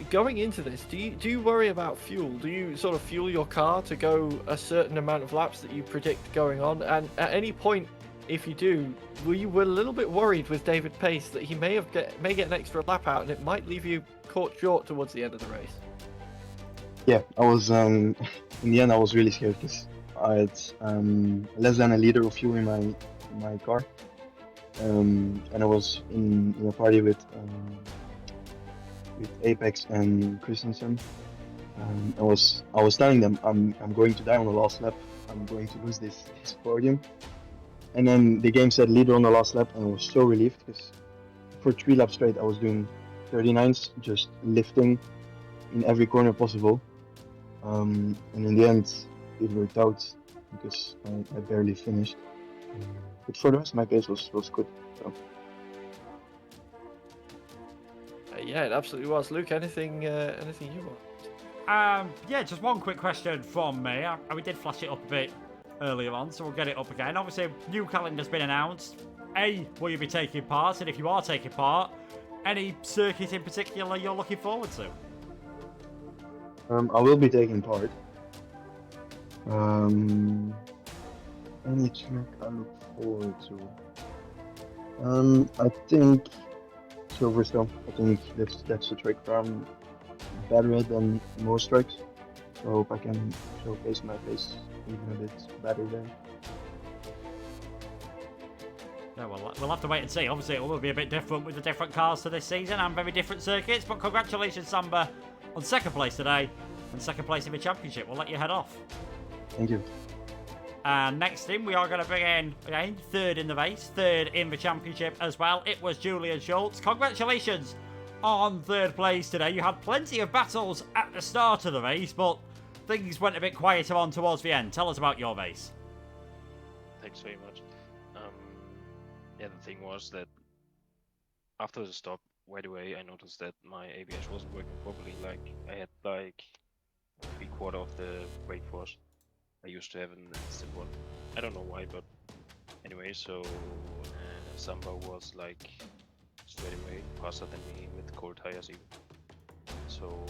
going into this, do you worry about fuel? Do you sort of fuel your car to go a certain amount of laps that you predict going on? And at any point, if you do, were you a little bit worried with David Pace that he may get an extra lap out and it might leave you caught short towards the end of the race? Yeah, I was in the end I was really scared because I had less than a liter of fuel in my car, and I was in a party with Apex and Christensen. I was telling them I'm going to die on the last lap. I'm going to lose this podium. And then the game said leader on the last lap, and I was so relieved because for 3 laps straight I was doing 39s, just lifting in every corner possible. And in the end, it worked out because I barely finished. But for the rest, my pace was good. So. Yeah, it absolutely was. Luke, anything you want? Yeah, just one quick question from me. We did flash it up a bit earlier on, so we'll get it up again. Obviously, new calendar's been announced. Will you be taking part? And if you are taking part, any circuit in particular you're looking forward to? I will be taking part. Any track I look forward to? I think Silverstone. I think that's the track where I'm better at than most tracks. So I hope I can showcase my pace even a bit better there. Yeah, well, we'll have to wait and see. Obviously, it will be a bit different with the different cars to this season and very different circuits. But congratulations, Samba, on second place today and second place in the championship. We'll let you head off. Thank you. And next in, we are going to bring in, again, third in the race, third in the championship as well. It was Julian Schultz. Congratulations on third place today. You had plenty of battles at the start of the race, but things went a bit quieter on towards the end. Tell us about your race. Thanks very much. Yeah, the thing was that after the stop, right away, I noticed that my ABS wasn't working properly. Like, I had like 3/4 of the brake force I used to have in Instant 1. I don't know why, but anyway, so Samba was like straight away faster than me with cold tires even. So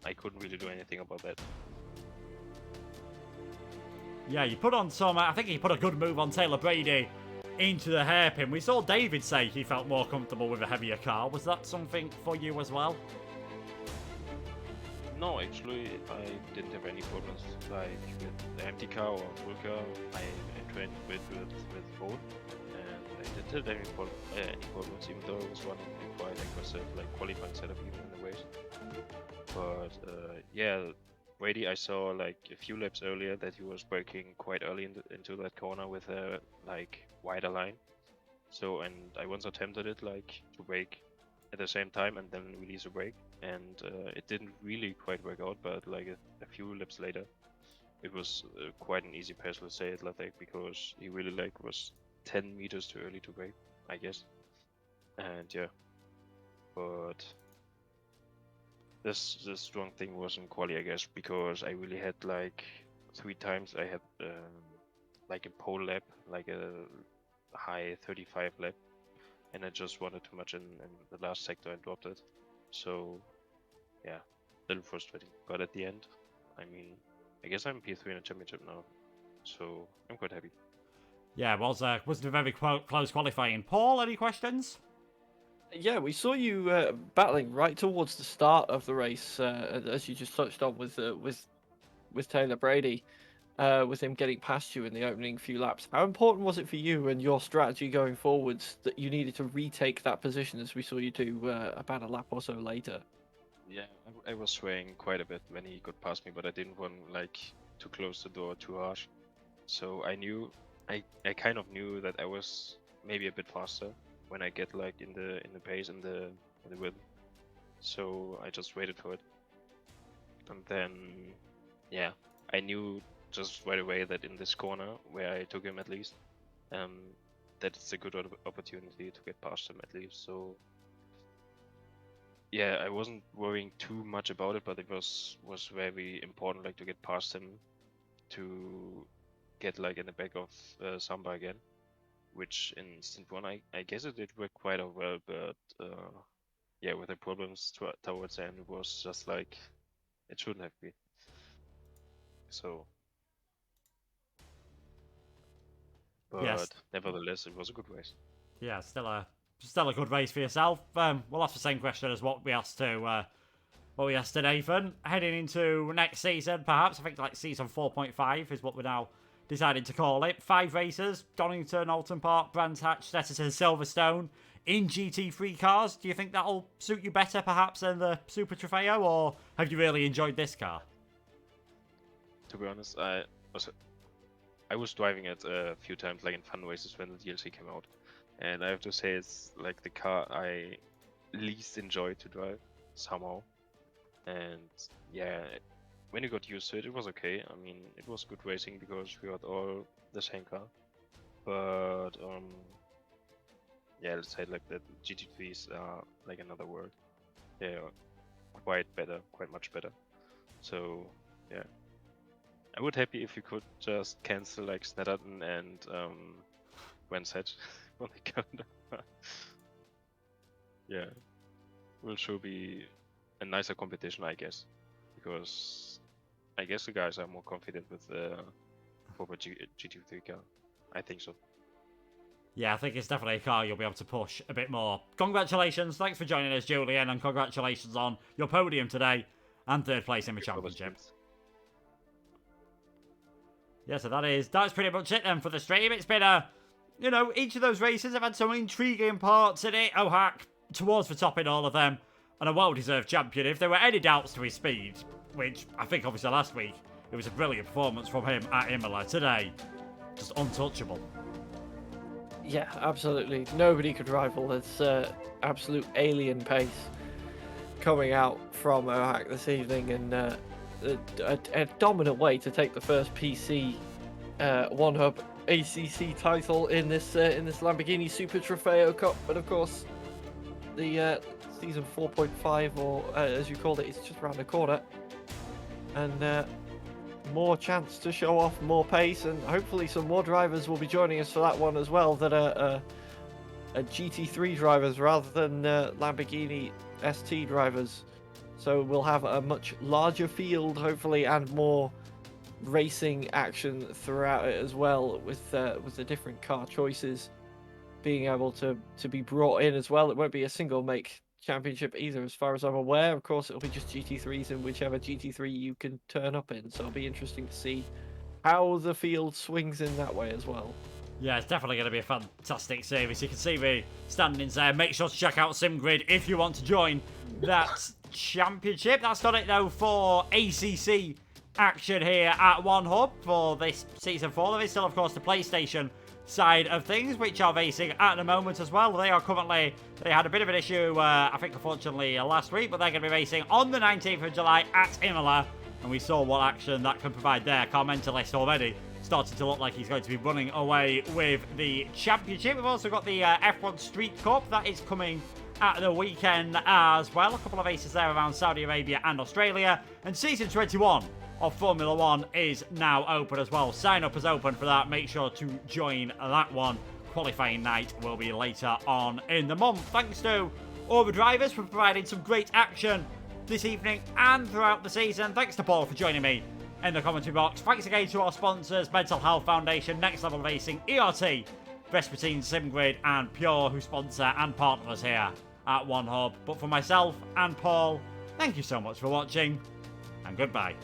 I couldn't really do anything about that. Yeah, you put on some, I think you put a good move on Taylor Brady into the hairpin. We saw David say he felt more comfortable with a heavier car. Was that something for you as well? No, actually, I didn't have any problems like with the empty car or full car. I trained with both, and I didn't have any problems, even though I was running a quite aggressive like qualifying setup even in the race. But yeah, Brady, I saw like a few laps earlier that he was braking quite early into that corner with a like wider line. So, and I once attempted it like to brake at the same time and then release a brake, and it didn't really quite work out. But like a few laps later, it was quite an easy pass, let's say it like that, because he really like was 10 meters too early to brake, I guess. And yeah, but this strong thing was in quali, I guess, because I really had like 3 times I had like a pole lap, like a high 35 lap, and I just wanted too much in the last sector and dropped it. So yeah, a little frustrating. But at the end, I mean, I guess I'm P3 in a championship now, so I'm quite happy. Yeah, it wasn't a very close qualifying. Paul, any questions? Yeah, we saw you battling right towards the start of the race, as you just touched on with Taylor Brady, with him getting past you in the opening few laps. How important was it for you and your strategy going forwards that you needed to retake that position, as we saw you do about a lap or so later? Yeah, I was swaying quite a bit when he got past me, but I didn't want like to close the door too harsh. So I knew, I kind of knew that I was maybe a bit faster when I get like in the pace and the rhythm. So I just waited for it, and then yeah, I knew just right away that in this corner where I took him at least, that it's a good opportunity to get past him at least. So yeah, I wasn't worrying too much about it, but it was very important like to get past him to get like in the back of Samba again, which in Stint 1 I guess it did work quite well, but yeah, with the problems towards the end, it was just like it shouldn't have been. So, but Yes. nevertheless, it was a good race. Yeah, still a good race for yourself. We'll ask the same question as what we asked to Nathan. Heading into next season, perhaps I think like season 4.5 is what we're now deciding to call it. 5 races: Donington, Alton Park, Brands Hatch, Stettison, Silverstone in GT3 cars. Do you think that'll suit you better perhaps than the Super Trofeo, or have you really enjoyed this car? To be honest, I was I was driving it a few times, like in fun races when the DLC came out, and I have to say it's like the car I least enjoy to drive somehow. And yeah, when you got used to it, it was okay. I mean, it was good racing because we got all the same car. But yeah, let's say like that GT3s are like another world. They are quite much better. So yeah, I would happy if you could just cancel like Snetterton and Wenset when they come down. Yeah, will sure be a nicer competition, I guess, because I guess the guys are more confident with the proper GT3 car. I think so. Yeah, I think it's definitely a car you'll be able to push a bit more. Congratulations, thanks for joining us, Julian, and congratulations on your podium today and 3rd place in the championship. Yeah, so that's pretty much it then for the stream. It's been each of those races have had some intriguing parts in it. Ohak towards the top in all of them, and a well-deserved champion. If there were any doubts to his speed, which I think obviously last week, it was a brilliant performance from him at Imola. Today, just untouchable. Yeah, absolutely. Nobody could rival this absolute alien pace coming out from Ohak this evening, and a dominant way to take the first PC One Hub ACC title in this Lamborghini Super Trofeo Cup. But of course, the season 4.5, or as you called it, is just around the corner, and more chance to show off more pace, and hopefully some more drivers will be joining us for that one as well that are GT3 drivers rather than Lamborghini ST drivers. So we'll have a much larger field, hopefully, and more racing action throughout it as well, with the different car choices being able to be brought in as well. It won't be a single make championship either, as far as I'm aware. Of course, it'll be just GT3s in whichever GT3 you can turn up in. So it'll be interesting to see how the field swings in that way as well. Yeah, it's definitely going to be a fantastic series. You can see the standings there. Make sure to check out SimGrid if you want to join that championship. That's done it, though, for ACC action here at One Hub for this Season 4. There is still, of course, the PlayStation side of things, which are racing at the moment as well. They had a bit of an issue, I think, unfortunately, last week, but they're going to be racing on the 19th of July at Imola, and we saw what action that can provide there. Carmentalist already starting to look like he's going to be running away with the championship. We've also got the F1 Street Cup that is coming at the weekend as well. A couple of races there around Saudi Arabia and Australia, and Season 21 of Formula 1 is now open as well. Sign up is open for that. Make sure to join that one. Qualifying night will be later on in the month. Thanks to all the drivers for providing some great action this evening and throughout the season. Thanks to Paul for joining me in the commentary box. Thanks again to our sponsors, Mental Health Foundation, Next Level Racing, ERT, Vespertine, SimGrid, and Pure, who sponsor and partner us here at One Hub. But for myself and Paul, thank you so much for watching, and goodbye.